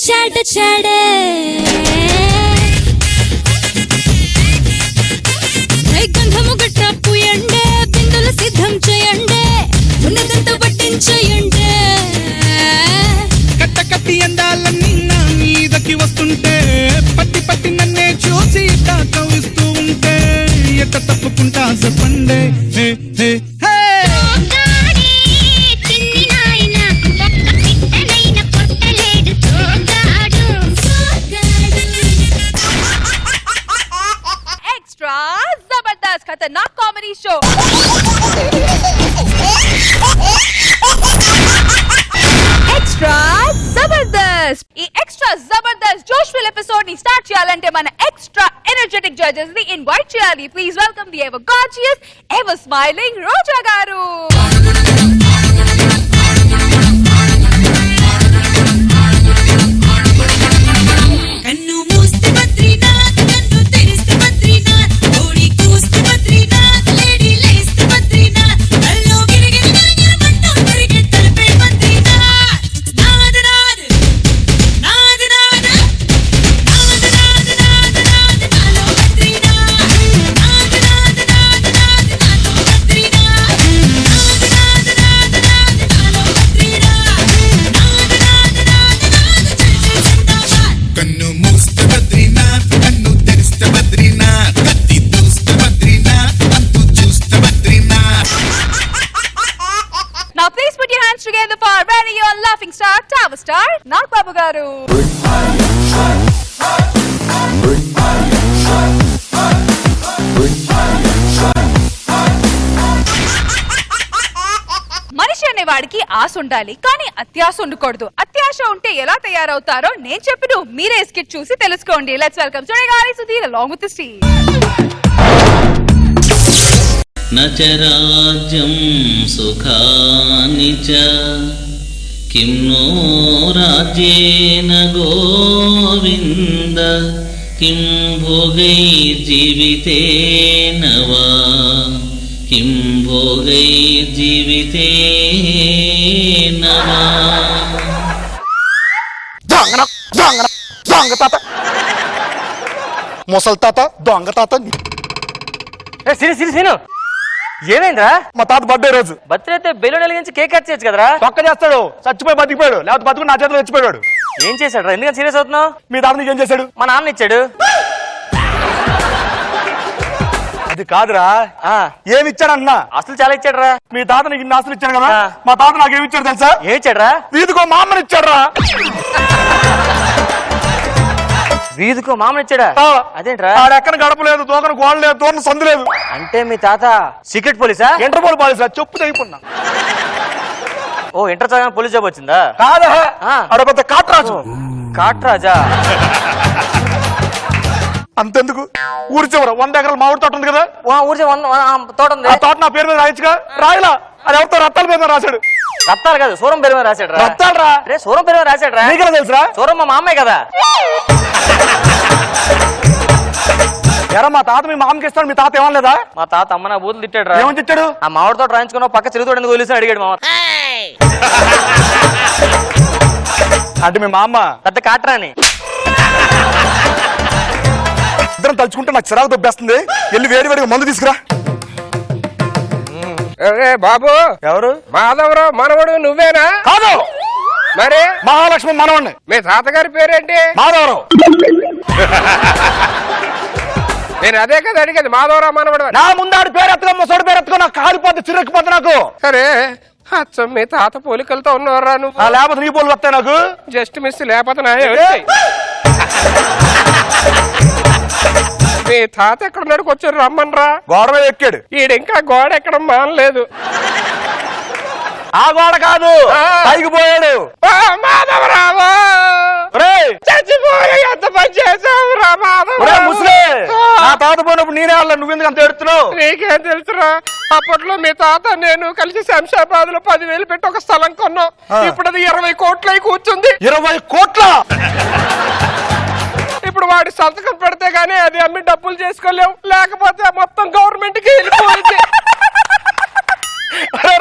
చాట చాడే గంధము గట్ట పూయండే బిందులు సిద్ధం చేయండే ఉన్నదంతా పట్టించేయండే కట్ట కట్టి అందాలన్నీ నా మీదకి వస్తుంటే పట్టి పట్టి నన్నే చూసి కవిస్తూ ఉంటే ఎట్ట తప్పుకుంటా చెప్పండే హే హే హే खतरनाक कॉमेडी शो एक्स्ट्रा जबरदस्त ఈ ఎక్స్ట్రా జబర్దస్త్ జోష్ఫుల్ ఎపిసోడ్ ని స్టార్ట్ చేయాలంటే మన ఎక్స్ట్రా ఎనర్జెటిక్ జడ్జెస్ ని ఇన్వైట్ చేయాలి. Please welcome the ever gorgeous ever smiling Roja గారు. నాగ్ బాబు గారు. మనిషి అనే వాడికి ఆశ ఉండాలి, కానీ అత్యాశ ఉండకూడదు. అత్యాశ ఉంటే ఎలా తయారవుతారో నేను చెప్పిన మీరే స్కిట్ చూసి తెలుసుకోండి. లెట్స్ వెల్కమ్ చూడగాలి Sudheer along with the Steve. నచరాజ్యం సుఖాని చ किं नो राज्येन गोविन्द किं भोगैर्जीवितेन वा किं भोगैर्जीवितेन वा. దొంగ తాత ముసలి తాత దొంగ తాత. సీను ఏమైందిరా? మా తాత బర్త్డే రోజు. బర్త్డే అయితే బెలూన్ వెలిగించి కేక్ కట్ చేయొచ్చు కదరా. పక్క చేస్తాడు, చచ్చిపోయి బతికిపోయాడు, లేకపోతే బతుకుని నా చేతిలో చచ్చిపోయాడు. ఏం చేశాడు రా? ఎందుకని సీరియస్ అవుతున్నావు? మీ తాత నీకు ఏం చేశాడు? మా నాన్న ఇచ్చాడు. అది కాదురా, ఏమి ఇచ్చాడన్నా? అసలు చాలా ఇచ్చాడు రా. మీ తాత నీకు ఇన్ని ఆస్తులు ఇచ్చాడు కదా, మా తాత నాకు ఏమి ఇచ్చాడు తెలుసా? ఏమి ఇచ్చాడు రా? వీధికో మా అమ్మని ఇచ్చాడు రా. వీధికో మామని ఇచ్చాడా? అదేంట్రా? ఆడెక్కడ గడపలేదు, దూకన గోడ లేదు, దూరం సందు లేదు. అంటే మీ తాత సీక్రెట్ పోలీసా? ఇంటర్పోల్ పోలీసా? చెప్పు తెగిపోయినా. ఓ ఇంటర్ చదివిన పోలీస్ జాబ్ వచ్చిందా? కాదా, ఆడ పెద్ద కాట్రాజు. కాట్రాజా? అంతెందుకు, ఊరి చివర 100 ఎకరాల మామిడి తోట ఉంది కదా, ఊరి తోట ఉంది. ఆ తోట నా పేరు మీద రాయచ్చుగా. రాయలా, అది ఎవరితో రత్తాల పేరు మీద రాశాడు. రత్తాలు కాదు, సూరం పేరు మీద రాశాడు రా. రత్తాలు రా. రే సూరం పేరు మీద రాశాడు రా. నీకెలా తెలుసురా? సూరం మా మామయ్య కదా. ఎరా మా తాత మీ మామకి ఇస్తాడు, మీ తాత ఏమనలేదా? మా తాత అమ్మ నా బూతులు తిట్టాడు రా. ఏమని తిట్టాడు? ఆ మామిడి తోట రాయించుకున్నావు, పక్క చిరుగుతోట ఎందుకు వదిలేసి అడిగాడు మామ. అంటే మీ మామ పెద్ద కాట్రాని. ఇద్దరం తలుచుకుంటే నాకు చిరాకు దొబ్బేస్తుంది. వెళ్ళి వేడి వేడిగా మందు తీసుకురా. బాబు ఎవరు? మాధవరావు మనవడు నువ్వేనా? కాదు, మరి మహాలక్ష్మి మనవాడిని. మీ తాతగారి పేరేంటి? మాధవరావు. నేను అదే కదా అడిగేది, మాధవరావు మనవడు. నా ముందాడు పేరు ఎత్తుకో, ముసోడు పేరు ఎత్తుకో, నాకు కాలిపోతే చిరెక్కిపోతే నాకు. సరే, అచ్చం మీ తాత పోలికలతో ఉన్నవరా నువ్వు? లేకపోతే నీ పోలు వస్తాయి నాకు. జస్ట్ మిస్, లేకపోతే నా మీ తాత ఎక్కడున్నాడు? కొంచెం రమ్మనరా. గోడ మీద ఎక్కాడు. ఈడు ఇంకా గోడ ఎక్కడం మానలేదు. ఆ గోడ కాదు, పైకి పోయాడు. మాధవరావు చచ్చిపోయి ఎంత పని చేసావురా ముసలి. నా తాత పోయినప్పుడు నేనే వాళ్ళ, నువ్వెందుకు అంత ఎడుతున్నావు? నీకేం తెలుసురా? అప్పట్లో మీ తాత నేను కలిసి శంషాబాద్ లో 10,000 పెట్టి ఒక స్థలం కొన్నాం. ఇప్పుడు అది 20 కోట్లై కూర్చుంది. 20 కోట్ల? ఇప్పుడు వాడి సంతకం పెడితే గానీ అది అమ్మి డబ్బులు చేసుకోలేవు, లేకపోతే మొత్తం గవర్నమెంట్ కి వెళ్ళిపోయింది.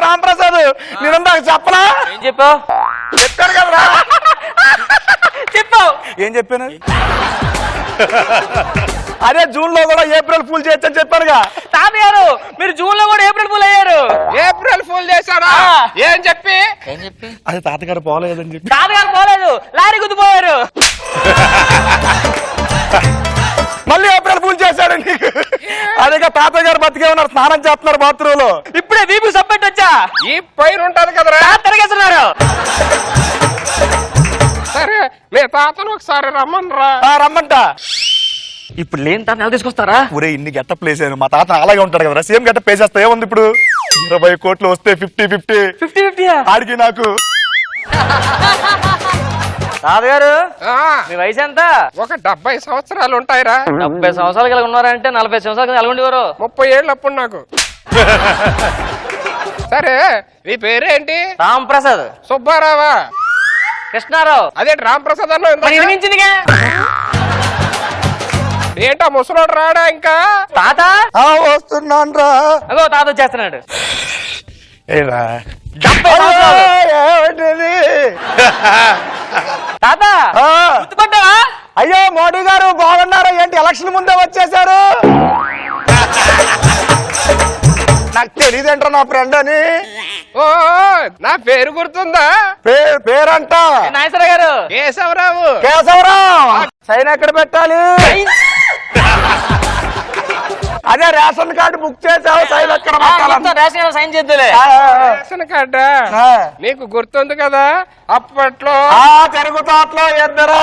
రాంప్రసాద్, నేను చెప్పలా? ఏం చెప్పావు? చెప్పాను కదరా. చెప్పావు. ఏం చెప్పాను? అదే జూన్ లో కూడా ఏప్రిల్ ఫుల్ చేయొచ్చని చెప్పానుగా. తాతగారు మీరు జూన్ లో కూడా ఏప్రిల్ ఫుల్ అయ్యారు. ఏప్రిల్ ఫుల్ చేశాడా? ఏం చెప్పి? అది తాతగారు పోలేదని చెప్పి. తాతగారు పోలేదు, లారీ గుద్దుపోయారు. మళ్ళీ ఏప్రిల్ ఫుల్ చేశాడు నీకు. అదేగా తాతయ్య గారు బతికే ఉన్నారు, స్నానం చేస్తున్నారు బాత్రూమ్ లో. ఇప్పుడే వీపు సబ్మిట్ వచ్చా. ఈ పైన ఉంటది కదరా. తిరగేస్తున్నారు. సరే మీ తాతను ఒకసారి రమ్మనరా. రమ్మంట. ఇప్పుడు లేని తాత నెల తీసుకొస్తారా? ఒరే ఇన్ని గెటప్ ప్లేసాను, మా తాత అలాగే ఉంటాడు కదా, సేమ్ గెటప్ వేసేస్తా. ఏముంది ఇప్పుడు 20 కోట్లు వస్తే 50-50 50-50 ఆడికి నాకు. తాతగారు ఆ, మీ వయసు ఎంత? ఒక 70 సంవత్సరాలు ఉంటాయిరా. 70 సంవత్సరాలు కలిగి ఉన్నారంటే 40 సంవత్సరాలు కలిగి ఉండేవారు. 30 ఏళ్ళు అప్పుడు నాకు. సరే నీ పేరేంటి? రామ్ ప్రసాద్. సుబ్బారావా? కృష్ణారావు. అదే రామ్ ప్రసాద్ అన్న వినిపించిందిగా. ఏంటా ముసలోడు రాడా ఇంకా? తాత వస్తున్నాను రా. అగో తాత వచ్చేస్తున్నాడు. ఏరా 70 సంవత్సరాలు. తాత గుర్తుపడ్డావా? అయ్యో మోడీ గారు బాగున్నారా ఏంటి? ఎలక్షన్ ముందే వచ్చేసారు. నాకు తెలియదంటారా నా ఫ్రెండ్ అని. ఓ నా పేరు గుర్తుందా? పేరంట నాగేశ్వర గారు. కేశవరావు. కేశవరావు. సైన్ ఎక్కడ పెట్టాలి? అదే రేషన్ కార్డు బుక్ చేసావు, సైన్ ఎక్కడ పెట్టాలి? రేషన్ సైన్ చేద్దులే. రేషన్ కార్డా? నీకు గుర్తుంది కదా అప్పట్లో చెరుకు తోటలో ఇద్దరు.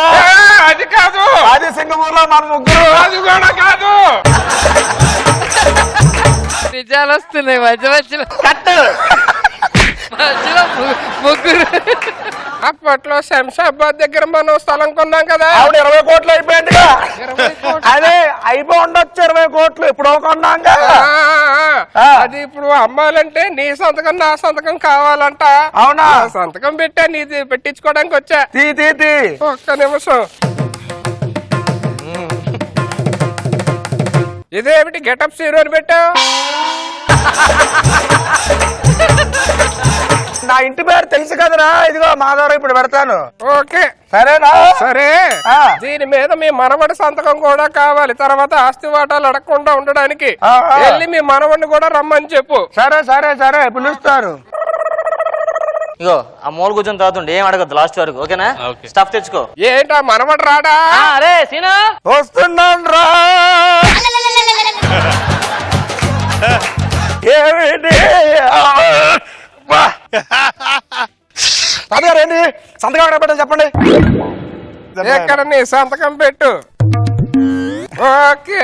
అది కాదు, అది సింగపూర్ లో మన ముగ్గురు. అది కూడా కాదు. నిజాలు వస్తున్నాయి మధ్య మధ్యలో కట్టు మధ్యలో ముగ్గురు. అప్పట్లో శంషాబాద్ దగ్గర మనం స్థలం కొన్నాం కదా. ఆవిడ 20 కోట్లు అయిపోయింది. 20 కోట్లు. అదే అయిపో ఉండొచ్చు 20 కోట్లు. ఇప్పుడు కొన్నాం కదా. అది ఇప్పుడు అమ్మాలంటే నీ సంతకం నా సంతకం కావాలంట. అవునా? నా సంతకం పెట్టా, నీది పెట్టించుకోవడానికి వచ్చా. తీ ఒక్క నిమిషం. ఇదేమిటి గెటప్ హీరో అని పెట్టావు? నా ఇంటి పేరు తెలుసు కదరా. ఇదిగో మాధవరావు ఇప్పుడు పెడతాను. ఓకే సరేనా? సరే. దీని మీద మీ మనవడి సంతకం కూడా కావాలి. తర్వాత ఆస్తి వాటాలు అడగకుండా ఉండడానికి వెళ్ళి మీ మనవడిని కూడా రమ్మని చెప్పు. సరే పిలుస్తారు. ఇగో ఆ మూల కూర్చొని తాగుతుండే ఏం అడగద్దు లాస్ట్ వరకు. ఓకేనా? స్టఫ్ తెచ్చుకో. ఏంటా మనవడు రాడా? అరే సీను వస్తున్నాను రా. ఏమిటి తాతగారేంటి సంతకం ఎక్కడ పెట్టాలి చెప్పండి. ఎక్కడ నీ సంతకం పెట్టు. ఓకే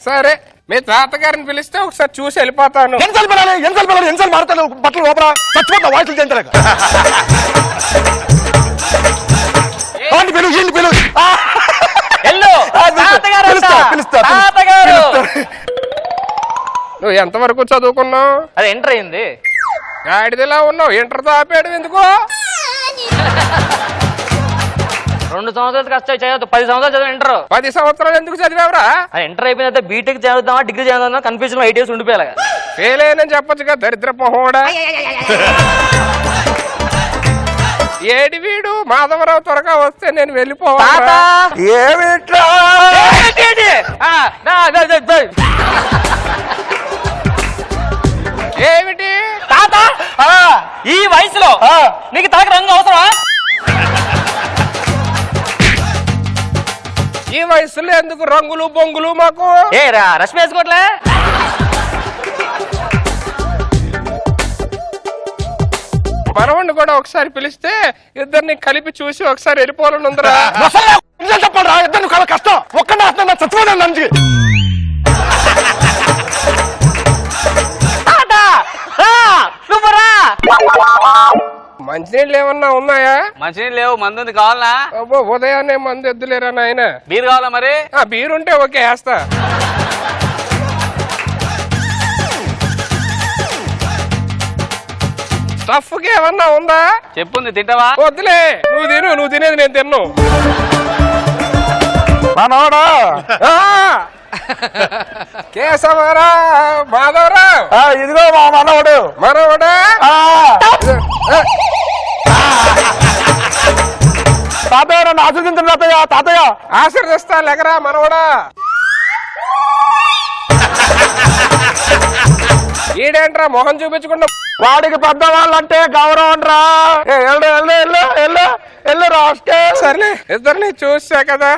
సరే. మీ తాతగారిని పిలిస్తే ఒకసారి చూసి వెళ్ళిపోతాను. ఎన్నిసార్లు మారుతాను బట్టలు లోపల చచ్చిపోతా వాయిస్లు చేయించలేక. నువ్వు ఎంతవరకు చదువుకున్నావు? అది ఎంటర్ అయింది. గాడిదలా ఉన్నావు. ఇంటర్తో ఆపేయడం ఎందుకు? 2 సంవత్సరాలు కష్టం చదువు. 10 సంవత్సరాలు చదివి ఇంటర్. 10 సంవత్సరాలు ఎందుకు చదివావురా? అది ఎంటర్ అయిపోయిన బీటెక్ చదువుతామా డిగ్రీ చదువుతామా కన్ఫ్యూజన్ 8 ఇయర్స్ ఉండిపోయాలి. ఫెయిల్ అయినని చెప్పొచ్చుగా దరిద్ర మొహోడా. ఏడి వీడు మాధవరావు త్వరగా వస్తే నేను వెళ్ళిపోవాలి. ఏమిట్రా ఏమిటి తాత ఈ వయసులో నీకు తాక రంగు అవసరమా? ఈ వయసులో ఎందుకు రంగులు బొంగులు మాకు? ఏ రష్మి వేసుకోవట్లే. మనవాడిని కూడా ఒకసారి పిలిస్తే ఇద్దరిని కలిపి చూసి ఒకసారి వెళ్ళిపోవాలని ఉందిరా. చెప్పండి రా. ఇద్దరు చాలా కష్టం. ఒక్కడే చచ్చిపోతాను నంచి. మంచినీళ్ళు ఏమన్నా ఉన్నాయా? మంచినీళ్ళు లేవు, మందు ఉంది కావాలా? అబ్బో ఉదయాన్నే మందు ఎద్దులేరా నాయన. బీర్ కావాలా మరి? బీర్ ఉంటే ఓకే వేస్తా. స్టఫ్ కి ఏమన్నా ఉందా? చెప్పుంది తింటావా? వద్దులే, నువ్వు తిను. నువ్వు తినేది నేను తిన్ను. మనోడా కేశవరా మాధవరావు. ఇదిగో మా మనవడు. మనవడా? తాతయ్య నన్ను ఆశీర్వదించండి తాతయ్య. తాతయ్య ఆశీర్దిస్తా లేకరా మనవడా. ఈడేంట్రా మొహం చూపించకుండా? వాడికి పెద్దవాళ్ళంటే గౌరవం రా. ఎల్లు రాష్ట్రే. సర్లే ఇద్దరిని చూసా కదా,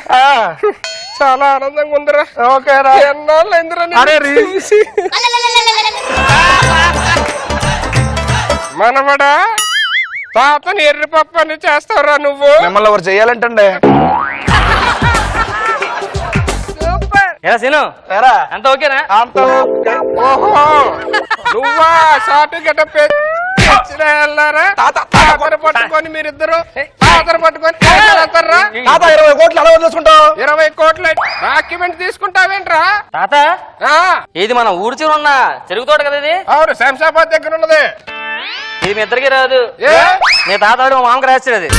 చాలా ఆనందంగా ఉందిరా. ఓకే రా. ఎన్నాళ్ళు అయిందిరా అరే నిన్ను చూసి. మనవడా, తాతని ఎర్రి పప్పని చేస్తావురా నువ్వు. మిమ్మల్ని ఎవరు చెయ్యాలంటండి. సూపర్. ఎలా సీను ఎరా అంత ఓకేనా? అంత ఓకే. ఓహో, నువ్వా షార్ట్ గెటప్ వెళ్ళారా? తాతను పట్టుకొని మీరిద్దరు తాతను పట్టుకొని వెళ్తారా? తాత 20 కోట్లు ఎలా వదిలేసుకుంటావు? 20 కోట్ల డాక్యుమెంట్ తీసుకుంటావేంట్రా? తాత ఆ, ఇది మన ఊరి చివర ఉన్న చెరుకు తోట కదా ఇది. అవును, శంషాబాద్ దగ్గర ఉన్నది. ఇది మీ ఇద్దరికి రాదు. ఏ? నీ తాత వాడు మా మామకి రాశాడు అది.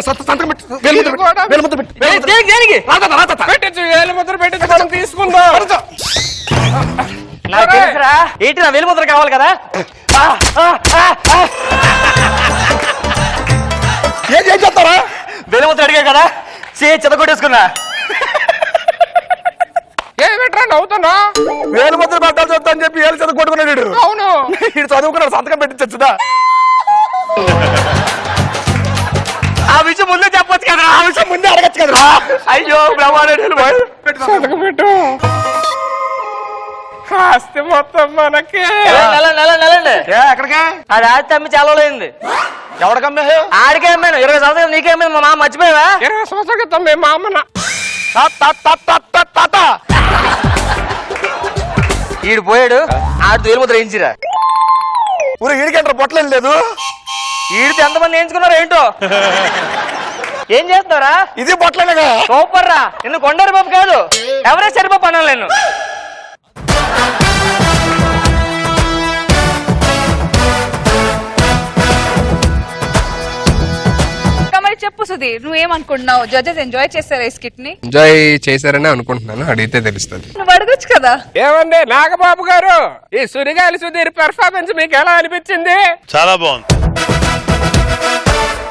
సంతకం పెట్టు. వేలు ముద్ర పెట్టు. వేలు ముద్ర పెట్టు. వేలు ముద్ర పెట్టు. దేనికి పెట్టచ్చు, వేలు ముద్ర పెట్టచ్చు, మనం తీసుకుందాం. నాకు తెలుసురా. ఏంటి నా వేలు ముద్ర కావాలి కదా. ఏం చేస్తారా? వేలు ముద్ర అడిగా కదా, చెదకొట్టేసుకున్నా. ఏమిట్రా నవ్వుతున్నా? వేలు ముద్ర పెట్టాల్సి వస్తా అని చెప్పి ఏళ్ళు చదువు కొట్టుకున్నాడు. అవును, వీడు చదువుకున్నాడు, సంతకం పెట్టించచ్చుదా? ఆ విషయం ముందే చెప్పొచ్చు కదా. ఆ విషయం ముందే అడగచ్చు కదరా. అయ్యో బ్రహ్మాండ సంతకం పెట్టు. ఆస్తి మొత్తం మనకి. నెలండి. ఎక్కడికే? అది ఆస్తి అమ్మి చాలా రోజులైంది. ఎవడికమ్మే? ఆడికే అమ్మాను. 20 సంవత్సరాలు నీకే అమ్మాను. మా మామ మర్చిపోయావా? 20 సంవత్సరాల క్రితం మేము మా అమ్మన. తాత ఈడు పోయాడు, ఆడితో వేలు ముద్ర వేయించిరా. ఊరు ఈడికంటారు పొట్టలేం లేదు. ఈడితో ఎంతమంది వేయించుకున్నారో ఏంటో. ఏం చేస్తారా? ఇది పొట్టలేగా. సూపర్ రా. నిన్ను కొండరి బాబు కాదు, ఎవరెస్ట్ సరిపోపు అన్నాను నేను. మరి చెప్పు సుధీర్, నువ్వేమనుకుంటున్నావు? జడ్జెస్ ఎంజాయ్ చేస్తారా ఈ స్కిట్ ని? ఎంజాయ్ చేశారని అనుకుంటున్నాను, అడిగితే తెలుస్తుంది. నువ్వు అడగొచ్చు కదా. ఏమండి నాగబాబు గారు, ఈ సురిగాలి సుధీర్ పెర్ఫార్మెన్స్ మీకు ఎలా అనిపించింది? చాలా బాగుంది.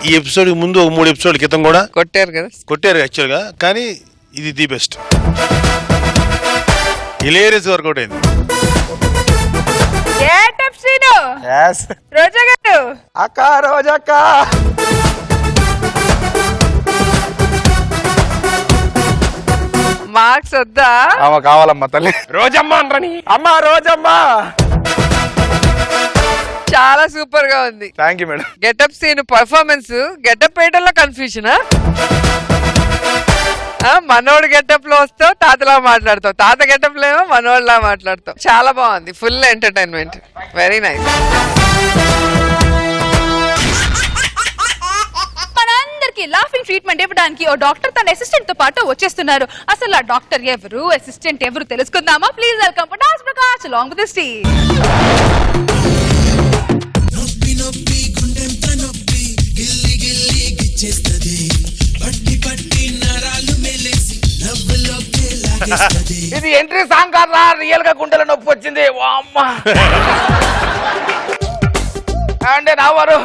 ఈ ఎపిసోడ్ ముందు ఒక 3 ఎపిసోడ్ క్రితం కూడా కొట్టారు కదా. కొట్టారు యాక్చువల్ గా, కానీ ఇది ది బెస్ట్. హిలేరియస్ వర్కౌట్ అయింది. రోజా గారు, అక్క రోజక్క మార్క్స్ వద్దా? అమ్మ కావాలమ్మా తల్లి. రోజమ్మ అనరని. అమ్మ రోజమ్మ. చాలా సూపర్ గా ఉంది. Thank you madam. Getup scene performance, getup వేయడంలో కన్ఫ్యూజనా? మనోడు గెటప్ లో వస్తావు, తాతలా మాట్లాడతావు. తాత గెటప్ లో ఏమో మనోడిలా మాట్లాడతావు. చాలా బాగుంది, ఫుల్ ఎంటర్టైన్మెంట్, వెరీ నైస్. మనందరికి లాఫింగ్ ట్రీట్మెంట్ ఇవ్వడానికి ఓ డాక్టర్ తన అసిస్టెంట్ తో పాటు వచ్చేస్తున్నారు. అసలు ఆ డాక్టర్ ఎవరు, అసిస్టెంట్ ఎవరు తెలుసుకుందామా? Please welcome Pataas Prakash along with his team. ఇది ఎంట్రీ సాంగ్ కాదా? రియల్ గా గుండెల నొప్పి వచ్చింది. అంటే నా వారు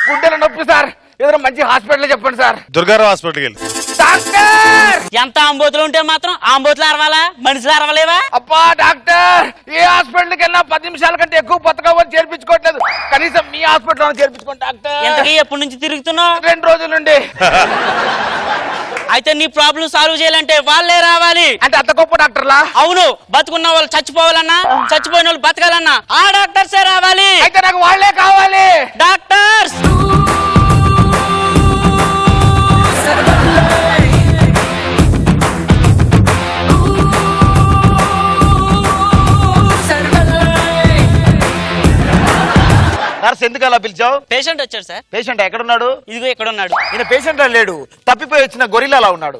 గుండెల నొప్పి సార్, ఏదైనా మంచి హాస్పిటల్ చెప్పండి సార్. దుర్గారావు హాస్పిటల్కి వెళ్ళి. డాక్టర్ ఎంత ఆంబోతులు ఉంటే మాత్రం ఆంబోతులు అరవాలా, మనుషులు అరవలేవా? అబ్బా డాక్టర్, ఏ హాస్పిటల్కి వెళ్ళినా 10 నిమిషాల కంటే ఎక్కువ బతకవని చేర్పించుకోవట్లేదు. కనీసం మీ హాస్పిటల్ చేర్పించుకోండి డాక్టర్. ఎంతకీ ఎప్పటి నుంచి తిరుగుతున్నావు? 2 రోజుల నుండి. అయితే నీ ప్రాబ్లం సాల్వ్ చేయాలంటే వాళ్ళే రావాలి. అంటే అంత గొప్ప డాక్టర్లా? అవును, బతుకున్న వాళ్ళు చచ్చిపోవాలన్నా, చచ్చిపోయిన వాళ్ళు బతకాలన్నా ఆ డాక్టర్సే రావాలి. అయితే నాకు వాళ్ళే కావాలి. డాక్టర్స్ నర్స్ ఎందుకు అలా పిలిచావు? పేషెంట్ వచ్చాడు సార్. పేషెంట్ ఎక్కడున్నాడు? ఇదిగో ఇక్కడ ఉన్నాడు. ఈయన పేషెంట్ లేడు, తప్పిపోయి వచ్చిన గొరిల్లా అలా ఉన్నాడు.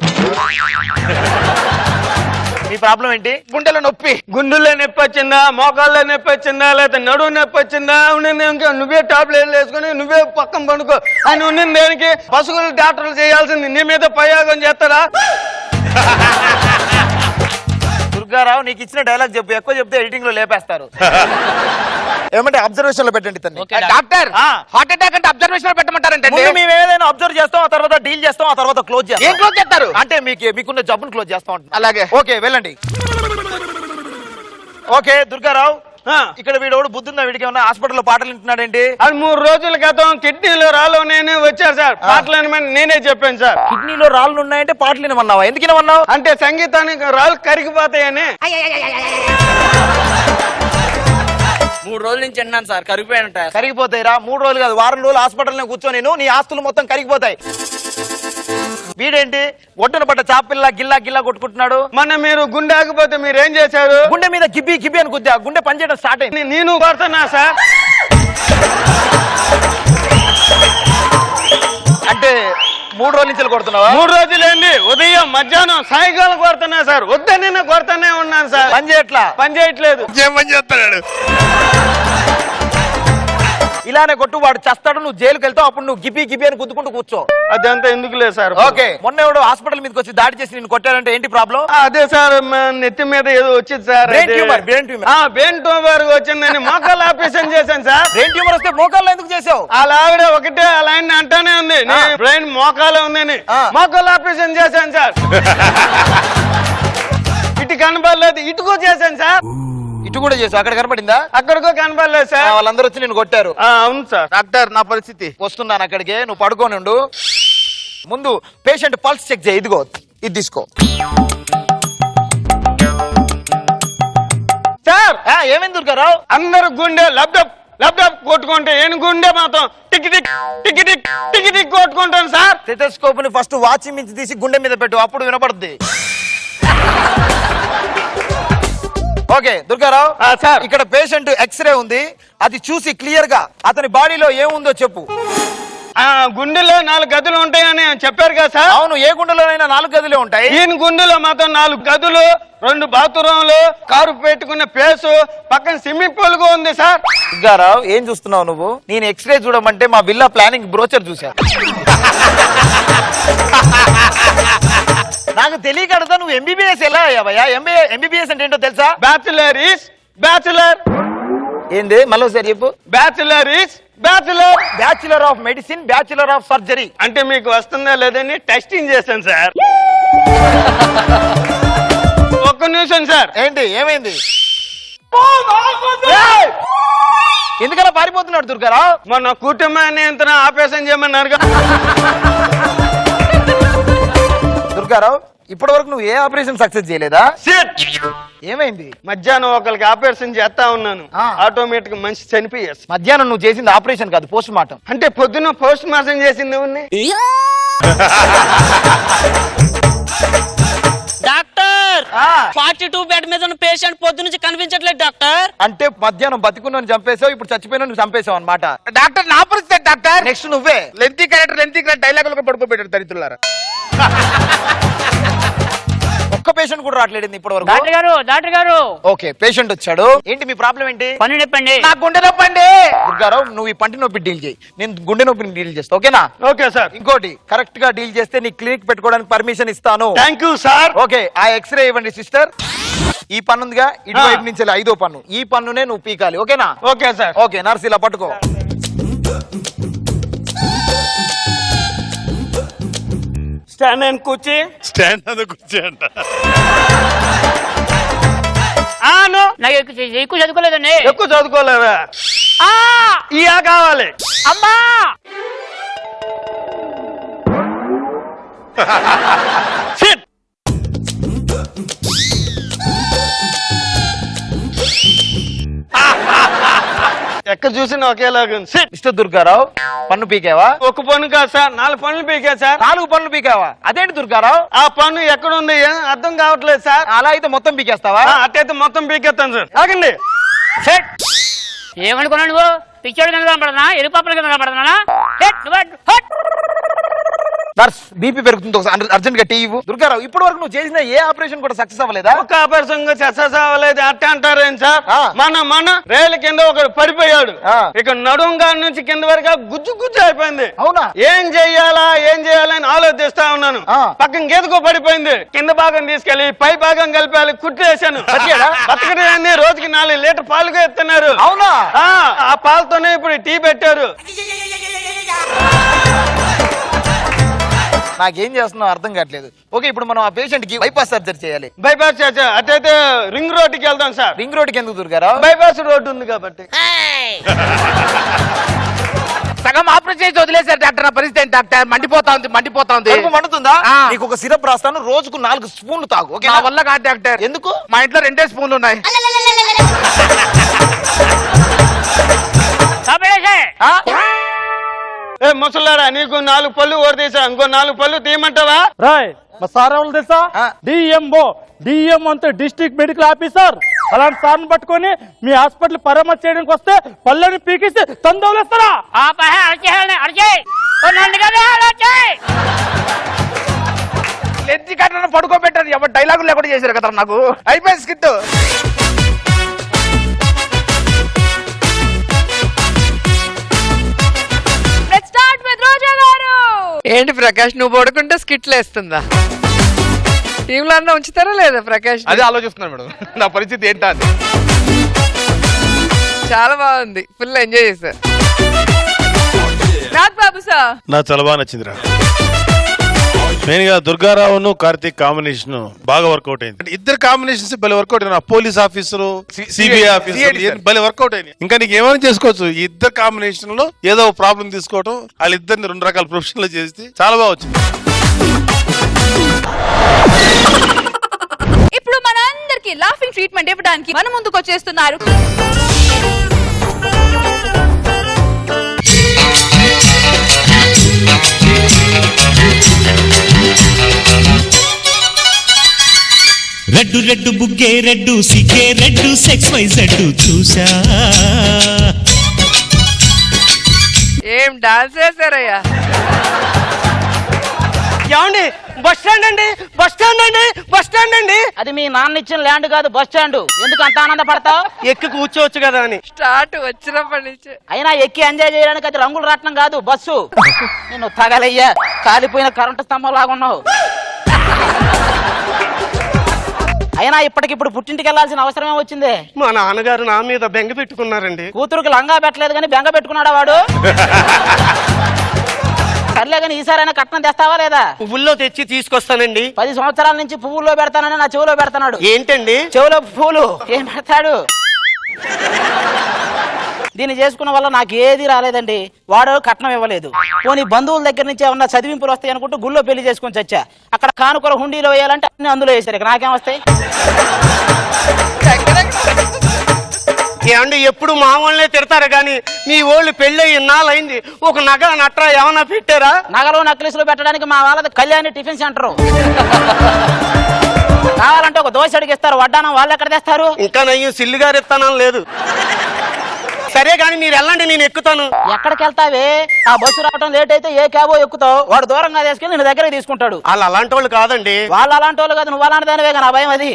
మీ ప్రాబ్లం ఏంటి? గుండెల నొప్పి. గుండెల్లో నొప్పి వచ్చిందా, మోకాల్లో నొప్పి వచ్చిందా, లేదా నడువు నొప్పి వచ్చిందా? నువ్వే టాబ్లెట్లు వేసుకుని నువ్వే పక్కన పండుకో అని ఉన్నది. దేనికి? పశువులు డాక్టర్లు చేయాల్సింది నీ మీద ప్రయోగం చేస్తారా? దుర్గారావు నీకు ఇచ్చిన డైలాగ్ చెప్పు, ఎక్కువ చెప్తే ఎడిటింగ్ లో లేపేస్తారు. ఏమంటే అబ్జర్వేషన్ లో పెట్టండి ఇతన్ని. డాక్టర్ హార్ట్ అటాక్ అంటే అబ్జర్వేషన్ లో పెట్టమంటారంటే ముందు మేము ఏదైనా అబ్జర్వ్ చేస్తాం, ఆ తర్వాత డీల్ చేస్తాం, ఆ తర్వాత క్లోజ్ చేస్తాం. ఏం క్లోజ్ చేస్తారు? అంటే మీకున్న జబ్బును క్లోజ్ చేస్తాం అంటున్నా. అలాగే. ఓకే వెళ్ళండి. ఓకే దుర్గారావు, ఇక్కడ వీడు బుద్ధుందా? వీడికి ఏమన్నా హాస్పిటల్లో పాటలు వింటున్నాడేంటి? అది 3 రోజుల క్రితం కిడ్నీలో రాళ్ళు నేనే వచ్చారు సార్, పాటలు నేనే చెప్పాను సార్. కిడ్నీలో రాళ్ళు ఉన్నాయంటే పాటలు వినమన్నావా? ఎందుకు వినమన్నావు? అంటే సంగీతానికి రాళ్ళు కరిగిపోతాయని. 3 రోజుల నుంచి విన్నాను సార్, కరిగిపోయి ఉంటాయి. కరిగిపోతాయిరా? 3 రోజులు కాదు, వారం రోజులు హాస్పిటల్ కూర్చొని నీ ఆస్తులు మొత్తం కరిగిపోతాయి. వీడేంటి ఒడ్డున పడ్డ చాపిల్లా గిల్లా గిల్లా కొట్టుకుంటున్నాడు. మొన్న మీరు గుండె ఆగిపోతే మీరు ఏం చేశారు? గుండె మీద గిబ్బి గిబ్బి అని గుద్దా, గుండె పనిచేయడం స్టార్ట్ అయింది. నేను కొడుతున్నా సార్. అంటే 3 రోజుల నుంచి కొడుతున్నావా? 3 రోజులేండి, ఉదయం మధ్యాహ్నం సాయంకాలం కొడుతున్నా సార్. వద్దని కొడుతూనే ఉన్నాను సార్. పని చేయట్లా? పని చేయట్లేదు. ఏం పని చేస్తాడు? ఇలానే కొట్టు, వాడు చస్తాడు, నువ్వు జైలుకి వెళ్తావు, అప్పుడు నువ్వు గిబ్బి గిబ్బి అని గుద్దుకుంటూ కూర్చో. అదంతా ఎందుకు లేదు సార్. ఓకే, మొన్న ఎవడు హాస్పిటల్ మీదకి వచ్చి దాడి చేసి నేను కొట్టాడంటే ఏంటి ప్రాబ్లం? అదే సార్, నెత్తి మీద ఏదో వచ్చింది sir. Brain tumour. Brain tumour వచ్చిందని మోకాలు ఆపరేషన్ చేశాను సార్. బ్రెయిన్ ట్యూమర్ వస్తే మోకాళ్ళు ఎందుకు చేసావు? అలా ఆవిడ ఒకటే అలా అంటానే ఉంది, బ్రెయిన్ మోకాలే ఉందని. మోకాలు ఆపరేషన్ చేశాను సార్. ఇటు కనపడలేదు, ఇటుకో చేశాను సార్. ఇటు కూడా చేసావు? అక్కడ కనపడిందా? అక్కడికో కనపడలేదు సార్. వాళ్ళందరూ వచ్చి నేను కొట్టారు. అవును సార్. డాక్టర్ నా పరిస్థితి వస్తున్నాను అక్కడికి, నువ్వు పడుకోని ఉండు. ముందు పేషెంట్ పల్స్ చెక్ చేయి. ఇదిగో ఇది తీసుకో సార్. ఏమైంది దుర్గారావు? అందరు గుండె లబ్డప్ లబ్డప్ కొట్టుకుంటే నేను గుండె మాత్రం tick tick tick tick tick tick కొట్టుకుంటాను సార్. స్టెథోస్కోప్ ని ఫస్ట్ వాచ్ మించి తీసి గుండె మీద పెట్టు, అప్పుడు వినపడుద్ది. ఓకే దుర్గారావు సార్, ఇక్కడ పేషెంట్ ఎక్స్రే ఉంది, అది చూసి క్లియర్ గా అతని బాడీలో ఏముందో చెప్పు. గుండెలో 4 గదులు ఉంటాయని చెప్పారు కదా సార్. అవును, ఏ గుండెలోనైనా 4 గదులే ఉంటాయి. ఈయన గుండెలో మాత్రం 4 గదులు, 2 బాత్రూంలు, కారు పెట్టుకున్న ప్లేసు, పక్కన స్విమ్మింగ్ పూల్ గా ఉంది సార్. దుర్గారావు ఏం చూస్తున్నావు నువ్వు? నేను ఎక్స్రే చూడమంటే మా విల్లా ప్లానింగ్ బ్రోచర్ చూసా. నాకు తెలియక అడుగుతా, నువ్వు ఎంబీబీఎస్ ఎలా అయ్యావయ్యా? ఎంబీబీఎస్ అంటే ఏంటో తెలుసా? Bachelor is bachelor. ఏంది మళ్ళీసారి చెప్పు. Bachelor is bachelor. Bachelor of medicine, bachelor of surgery. అంటే మీకు వస్తుందా లేదని టెస్టింగ్ చేశాను సార్. ఒక్క నిమిషం సార్. ఏంటి ఏమైంది? ఎందుకలా పారిపోతున్నాడు దుర్గారావు? మొన్న కుటుంబాన్ని ఎంత ఆపరేషన్ చేయమన్నారు. దుర్గారావు ఇప్పటి వరకు నువ్వు ఏ ఆపరేషన్ సక్సెస్ చేయలేదా? ఏమైంది? మధ్యాహ్నం ఒకరికి ఆపరేషన్ చేస్తా ఉన్నాను, ఆటోమేటిక్ మనిషి చనిపోయారు. మధ్యాహ్నం నువ్వు చేసింది ఆపరేషన్ కాదు, పోస్ట్ మార్టం. అంటే పొద్దున్న పోస్ట్ మార్టం చేసింది ఉన్నాయి. డాక్టర్ 42 బెడ్ మీద ఉన్న పేషెంట్ పొద్దు నుంచి కనిపించట్లేదు డాక్టర్. అంటే మధ్యాహ్నం బతికున్నాను చంపేసావు, ఇప్పుడు చచ్చిపోయినా నువ్వు చంపేసావు అనమాట. డాక్టర్ నా పరిస్థితి డాక్టర్. నెక్స్ట్ నువ్వే. లెంతీ క్యారెక్టర్ డైలాగులు పడుకోబెట్టాడు దరిద్రులారా. ఒక్క పేషెంట్ కూడా రావట్లేదు ఇప్పటి వరకు. డాక్టర్ గారు ఓకే, పేషెంట్ వచ్చాడు. ఏంటి మీ ప్రాబ్లం ఏంటి? పని నొప్పండి. నాకు గుండె నొప్పండి. దుర్గారావు నువ్వు ఈ పంటి నొప్పి డీల్ చేయి, నేను గుండె నొప్పిని డీల్ చేస్తా. ఓకేనా? Okay sir. ఇంకోటి కరెక్ట్ గా డీల్ చేస్తే నీ క్లినిక్ పెట్టుకోవడానికి పర్మిషన్ ఇస్తాను. Thank you sir. ఓకే, ఆ ఎక్స్రే ఇవ్వండి సిస్టర్. ఈ పన్ను ఉందిగా, ఇటువైపు నుంచి 5వ పన్ను, ఈ పన్నునే నువ్వు పీకాలి. ఓకేనా? Okay sir. ఓకే నర్స్ ఇలా పట్టుకో. స్టాండ్ అండ్ కూర్చి. స్టాండ్ మీద కూర్చోంట. నాకు ఎక్కువ చదువుకోలేదండి. ఎక్కువ చదువుకోలేదా? ఇయా కావాలి. అమ్మా ఎక్కడ చూసినా ఒకేలాగా. మిస్టర్ దుర్గారావు పన్ను పీకావా? ఒక పన్ను కాదు సార్, 4 పనులు పీకా సార్. 4 పనులు పీకావా? అదేంటి దుర్గారావు? ఆ పన్ను ఎక్కడ ఉంది అర్థం కావట్లేదు సార్. అలా అయితే మొత్తం పీకేస్తావా? అట్టయితే మొత్తం పీకేస్తాను సార్. ఆగండి. ఏమనుకున్నావు నువ్వు? పిచ్చోడు కింద కనపడనా, ఎరుపాపల కింద కనపడనా? నర్స్ బీపీ పెరుగుతుంది, ఒకసారి అర్జెంట్ గా టీ ఇవ్వు. దుర్గారావు, ఇప్పటి వరకు నువ్వు చేసిన ఏ ఆపరేషన్ కూడా సక్సెస్ అవ్వలేదా? ఒక ఆపరేషన్ సక్సెస్ అవ్వలేదు అట్ట అంటారేం సార్? ఆ. మన రైలు కింద ఒకడు పడిపోయాడు, ఆ. ఇక నడుంగా నుంచి కింద వరకు గుజ్జు గుజ్జు అయిపోయింది. అవునా? ఏం చెయ్యాలని ఆలోచిస్తా ఉన్నాను. ఆ. పక్కన గీతకు పడిపోయింది, కింద భాగం తీసుకెళ్లి పై భాగం కలిపి కుట్టేశాను. బతకడాన్ని రోజుకి 4 లీటర్ పాలుగా ఎత్తున్నారు. అవునా? ఆ పాలతోనే ఇప్పుడు టీ పెట్టారు. నాకేం చేస్తున్నావు అర్థం కావట్లేదు. ఓకే, ఇప్పుడు మనం ఆ పేషెంట్ కి బైపాస్ సర్జరీ చేయాలి. బైపాస్ అటైతే రింగ్ రోడ్డుకి వెళ్దాం సార్. రింగ్ రోడ్ కి ఎందుకు దుర్గారావు? బైపాస్ రోడ్డు ఉంది కాబట్టి. సగం ఆపరేషన్ చేసి వదిలేశారు డాక్టర్. నా పరిస్థితి ఏంటి డాక్టర్? మండిపోతా ఉంది. కడుపు మండుతుందా? ఆ. నీకు ఒక సిరప్ రాస్తాను, రోజుకు 4 స్పూన్లు తాగు. ఓకే? నా వల్ల కాదు డాక్టర్. ఎందుకు? మా ఇంట్లో 2 స్పూన్లు ఉన్నాయి. ఆ? ఏ ముసలారా, నీకు 4 పళ్ళు ఓడదీసా, ఇంకో 4 పళ్ళు తీయమంటావా? రాయ్ మా సార్ ఎవరు తెలుసా? ఆ. డిఎం అంటే డిస్ట్రిక్ట్ మెడికల్ ఆఫీసర్. అలాంటి సార్ని పట్టుకొని మీ హాస్పిటల్ పరామర్శ చేయడానికి వస్తే పళ్ళని పీకిస్తే తందవులేస్తారా? లెంజి కట్టడం పడుకోబెట్టారు. ఎవరు డైలాగులు లేకుండా చేశారు కదా నాకు. అయిపోయింది స్కిట్. Let's start with రోజా గారు. ఏంటి ప్రకాష్, నువ్వు పడుకుంటే స్కిట్లు వేస్తుందా? టీంలో అన్న ఉంచుతారా లేదా ప్రకాష్? అదే ఆలోచిస్తున్నాను మేడం, నా పరిస్థితి ఏంటా అని. చాలా బాగుంది, ఫుల్ ఎంజాయ్ చేశారు. నాగబాబు సార్. నాకు చాలా బాగా నచ్చిందిరా. మెయిన్ గా దుర్గారావును కార్తీక్ కాంబినేషన్ బాగా వర్కౌట్ అయింది. ఇద్దరు కాంబినేషన్స్ భలే వర్కౌట్ అయినా. పోలీస్ ఆఫీసరు, సిబిఐ ఆఫీసర్ భలే వర్కౌట్ అయింది. ఇంకా నీకు ఏమైనా చేసుకోవచ్చు. ఈ ఇద్దరు కాంబినేషన్ లో ఏదో ప్రాబ్లం తీసుకోవడం, వాళ్ళిద్దరిని 2 రకాల ప్రొఫెషన్ లో చేసి చాలా బాగా వచ్చింది. ఇప్పుడు మన అందరికి లాఫింగ్ ట్రీట్మెంట్ ఇవ్వడానికి మన ముందుకు వచ్చేస్తున్నారు రెడ్డు రెడ్డు బుగ్గే రెడ్డు సిగ్గే రెడ్డు సెక్స్ వై జెడ్డు చూసా. ఏం డాన్స్ చేశారయ్యా? ఏమండి? బస్ స్టాండ్ అండి. అది మీ నాన్న ఇచ్చిన ల్యాండ్ కాదు, బస్ స్టాండ్. ఎందుకు అంత ఆనందపడతావు? ఎక్కి కూర్చోవచ్చు కదా అని. స్టార్ట్ వచ్చినప్పటి నుంచి అయినా ఎక్కి ఎంజాయ్ చేయడానికి అది రంగులు రాట్నం కాదు, బస్సు. నేను తగలయ్యా, కాలిపోయిన కరెంటు స్తంభం లాగా ఉన్నావు. అయినా ఇప్పటికిప్పుడు పుట్టింటికి వెళ్లాల్సిన అవసరమే వచ్చింది. మా నాన్నగారు నా మీద బెంగ పెట్టుకున్నారండి. కూతురుకి లంగా పెట్టలేదు కానీ బెంగ పెట్టుకున్నాడా వాడు? సర్లే కానీ ఈసారైనా కట్నం తెస్తావా లేదా? పువ్వుల్లో తెచ్చి తీసుకొస్తానండి. 10 సంవత్సరాల నుంచి పువ్వుల్లో పెడతానని నా చెవులో పెడతాడు. ఏంటండి? చెవులో పువ్వులు ఏం పెడతాడు? దీన్ని చేసుకున్న వల్ల నాకు ఏది రాలేదండి. వాడు కట్నం ఇవ్వలేదు. పోనీ బంధువుల దగ్గర నుంచి ఏమన్నా చదివింపులు వస్తాయి అనుకుంటూ గుళ్ళో పెళ్లి చేసుకుని చచ్చా. అక్కడ కానుకల హుండీలో వేయాలంటే అన్ని అందులో వేసారు. ఇక నాకేం వస్తాయి? ఏమండి, ఎప్పుడు మా వాళ్ళనే తిడతారు కానీ మీ వాళ్ళు పెళ్ళి ఇన్నాళ్ళైంది, ఒక నగ నట్ర ఏమన్నా పెట్టారా? నగలు నక్లీసులు పెట్టడానికి మా వాళ్ళది కళ్యాణి టిఫిన్ సెంటర్. కావాలంటే ఒక దోశ అడిగిస్తారు, వడ్డానం వాళ్ళు ఎక్కడ తెస్తారు? ఇంకా నయ్యం సిల్లు గారు ఇస్తానని లేదు. సరే కానీ మీరు వెళ్ళండి, నేను ఎక్కుతాను. ఎక్కడికి వెళ్తావే? ఆ బస్సు రావడం లేట్ అయితే ఏ క్యాబో ఎక్కుతావు, వాడు దూరంగా తీసుకెళ్ళి నేను దగ్గర తీసుకుంటాడు. వాళ్ళు అలాంటి వాళ్ళు కాదండి. వాళ్ళు అలాంటి వాళ్ళు కాదు, నువ్వు అలాంటి దానివే. నా భయం అది.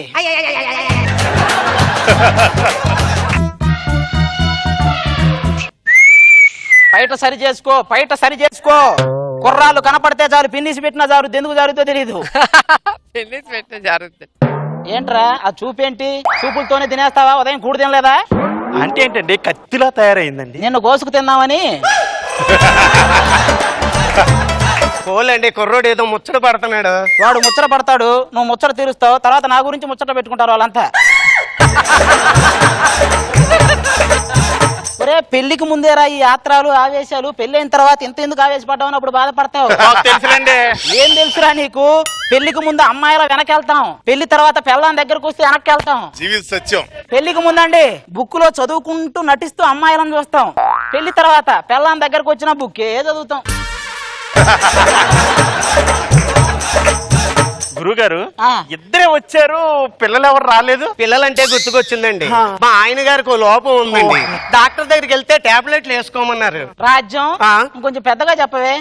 బయట సరి చేసుకో. కుర్రాళ్ళు కనపడితే చాలు, పిన్నిసి పెట్టినా జారుద్ది. ఎందుకు జారుద్దో తెలియదు. జరుగుతుంది. ఏంట్రా ఆ చూపేంటి? చూపులతోనే తినేస్తావా? ఉదయం కూడు తినలేదా? అంటే ఏంటండి, కత్తిలా తయారైందండి. నిన్ను కోసుకు తిన్నామని. పోలేండి, కుర్రోడు ఏదో ముచ్చట పడుతున్నాడు. వాడు ముచ్చట పడతాడు, నువ్వు ముచ్చట తీరుస్తావు. తర్వాత నా గురించి ముచ్చట పెట్టుకుంటారు వాళ్ళంతా. ఒరే, పెళ్లికి ముందేరా ఈ యాత్రలు ఆవేశాలు. పెళ్ళైన తర్వాత ఇంత ఎందుకు ఆవేశపడ్డావు అప్పుడు బాధపడతావు. తెలుసులేండి. ఏం తెలుసురా నీకు? పెళ్లికి ముందు అమ్మాయిల వెనకెళ్తాం, పెళ్లి తర్వాత పెళ్ళాం దగ్గరకు వస్తే వెనక్కి వెళ్తాం. జీవిత సత్యం. పెళ్లికి ముందండి బుక్ లో చదువుకుంటూ నటిస్తూ అమ్మాయిలను చూస్తాం. పెళ్లి తర్వాత పెళ్ళాం దగ్గరకు వచ్చిన బుక్కే చదువుతాం. గురుగారు, ఇద్దరే వచ్చారు, పిల్లలు ఎవరు రాలేదు? పిల్లలంటే గుర్తుకొచ్చిందండి, మా ఆయన గారికి లోపం ఉందండి. డాక్టర్ దగ్గరికి వెళ్తే టాబ్లెట్లు వేసుకోమన్నారు. రాజ్యం కొంచెం పెద్దగా చెప్పవే.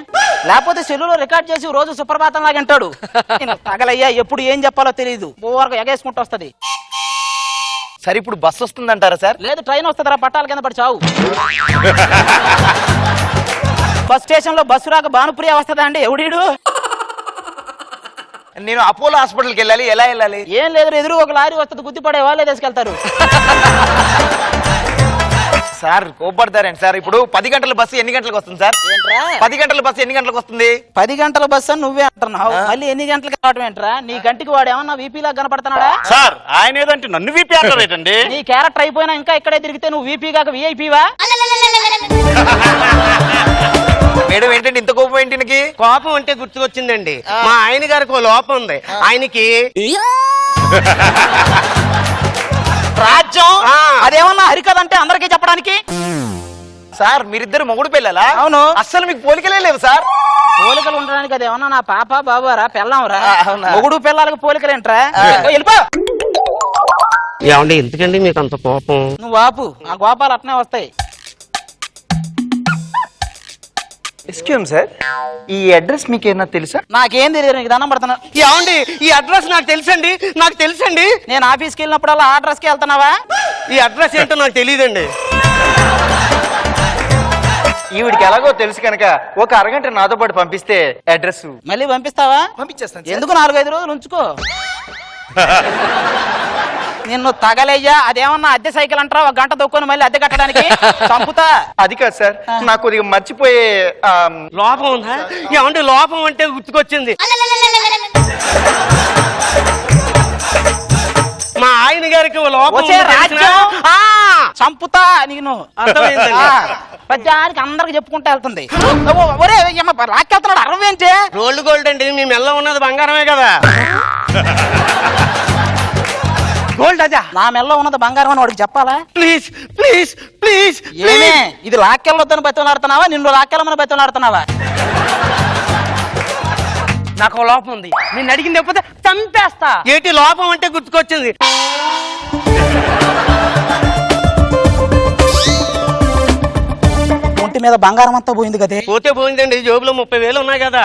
లేకపోతే సెల్లులో రికార్డ్ చేసి రోజు సుప్రభాతం లాగా అంటాడు. నేను తగలయ్యా ఎప్పుడు ఏం చెప్పాలో తెలియదు, ఓవరకు ఎగేసుకుంటూ వస్తది. సరే ఇప్పుడు బస్సు వస్తుందంటారా సార్? లేదు ట్రైన్ వస్తుందిరా, పట్టాల కింద పడి చావు. బస్ స్టేషన్ లో బస్సు రాక భానుప్రియ వస్తుందా అండి? ఎవడీడు? నేను అపోలో హాస్పిటల్కి వెళ్ళాలి, ఎలా వెళ్ళాలి? ఏం లేదు, ఎదురు ఒక లారీ వస్తుంది, గుద్దిపడే వాళ్ళే తీసుకెళ్తారు. సార్ కోపడతారండి సార్. ఇప్పుడు 10 గంటల బస్సు ఎన్ని గంటలకు వస్తుంది సార్? ఏంట్రా 10 గంటల బస్సు ఎన్ని గంటలకు వస్తుంది? 10 గంటల బస్సు అని నువ్వే అంటున్నావు, మళ్ళీ ఎన్ని గంటలకు రావడం ఏంట్రా? నీ గంటికి వాడు ఏమన్నా వీపీ లాగా కనపడుతున్నాడా? సార్ ఆయన ఏదంటే నన్ను వీపీ అంటారేటండి? నీ క్యారెక్టర్ అయిపోయినా ఇంకా ఇక్కడే తిరిగితే నువ్వు వీపీ కాక విఐపీవా? మేడం ఏంటంటే ఇంత కోపం ఏంటి? కోపం అంటే గుర్తుకొచ్చిందండి, మా ఆయన గారికి ఓ లోపం ఉంది. ఆయనకి రాజ్యం అదేమన్నా హరికథ అందరికీ చెప్పడానికి. సార్ మీరిద్దరు మొగుడు పిల్లలా? అవును. అస్సలు మీకు పోలికలే లేవు సార్. పోలికలు ఉండడానికి అదేమన్నా నా పాప బాబారా పెళ్ళాంరా? అవునా? మొగుడు పిల్లలకి పోలికలేంట్రా? వెళ్ళిపో. ఏమండి ఎందుకండి మీకు అంత కోపం? నువ్వు ఆపు, ఆ కోపాలు అట్నే వస్తాయి. ఎక్స్క్యూజ్ సార్, ఈ అడ్రస్ మీకు ఏమన్నా తెలుసా? నాకేం తెలియదు, నీకు దండం పడుతున్నా. ఏమండి ఈ అడ్రస్ నాకు తెలుసండి, నాకు తెలుసండి. నేను ఆఫీస్కి వెళ్ళినప్పుడల్లా ఆ అడ్రస్కి వెళ్తున్నావా? ఈ అడ్రస్ ఏంటో నాకు తెలియదండి. ఈవిడికి ఎలాగో తెలుసు కనుక ఒక అరగంట నాతో పాటు పంపిస్తే అడ్రస్ మళ్ళీ పంపిస్తావా? పంపించేస్తాను. ఎందుకు 4-5 రోజులు ఉంచుకో. నిన్ను తగలయ్యా, అదేమన్నా అద్దె సైకిల్ అంటారా? ఒక గంట దొక్కుని మళ్ళీ అద్దె కట్టడానికి చంపుతా. అది కాదు సార్, నాకు కొద్దిగా మర్చిపోయే లోపం ఉందా? ఏమంటే లోపం అంటే గుర్తుకొచ్చింది, మా ఆయన గారికి ఓ లోపం వచ్చే ఉంది రాజ్యం. తెలిసినా? చంపుతా నేను. అర్థమైందండి. పద్యానికి అందరికి చెప్పుకుంటూ వెళ్తుంది. ఒరే రాకెళ్తున్నాడు, అరవై ఏంటి? రోల్డ్ గోల్డ్ అండి, మీ మెల్ల ఉన్నది బంగారమే కదా. గోల్డ్ అదా? నా మెల్ల ఉన్నది బంగారం అని వాడికి చెప్పాలా? Please please please. ఏమే ఇది లాక్కెళ్ళొద్దని బతిలాడుతున్నావా? నిన్ను లాక్కెళ్ళమని బతిలాడుతున్నావా? నాకు ఓ లోపం ఉంది, నేను అడిగింది లేకపోతే చంపేస్తా. ఏంటి లోపం అంటే గుర్తుకొచ్చింది. ఒంటి మీద బంగారం అంతా పోయింది కదే. పోతే పోయిందండి, జోబులో 30,000 ఉన్నాయి కదా.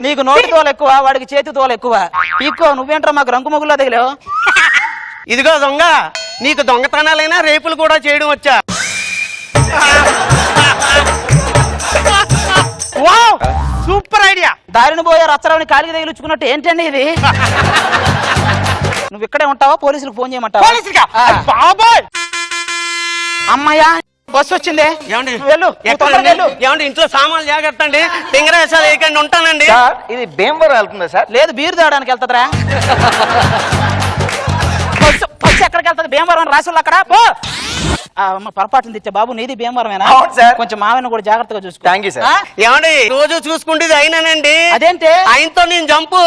నీకు నోటి తోలు ఎక్కువ, వాడికి చేతి తోలు ఎక్కువ. పీక్కో, నువ్వేంట్రా మాకు రంగు మొగుల్లో తగిలావు? ఇదిగో దొంగ, నీకు దొంగతనాలైనా రేపులు కూడా చేయడం వచ్చా? Super idea. దారిని పోయే రచ్చరావుని కాలికి తగిలించుకున్నట్టు ఏంటండి ఇది? నువ్వు ఇక్కడే ఉంటావా? పోలీసులకు ఫోన్ చేయమంటావా? బాబాయ్ అమ్మయ్యా బస్సు వచ్చింది. ఏమండి వెళ్ళు, నువ్వు తొందరగా వెళ్ళు. ఏమండి ఇంట్లో సామాన్లు జాగ్రత్త అండి, తింగరేసాలు వేయకండి, ఉంటానండి. ఇది భీమవరం వెళ్తుందా సార్? లేదు, బీరు తాగడానికి వెళ్తుందిరా. బస్సు ఎక్కడికి వెళ్తుంది? భీమవరం రాసులు అక్కడ పో. అమ్మ పొరపాటును తెచ్చా బాబు, నీది భీమవరమేనా? కొంచెం మావయ్యను కూడా జాగ్రత్తగా చూసుకో. Thank you sir. ఏమండి రోజు చూసుకుంటే అయినానండి. అదేంటి? ఆయనతో నేను జంపు.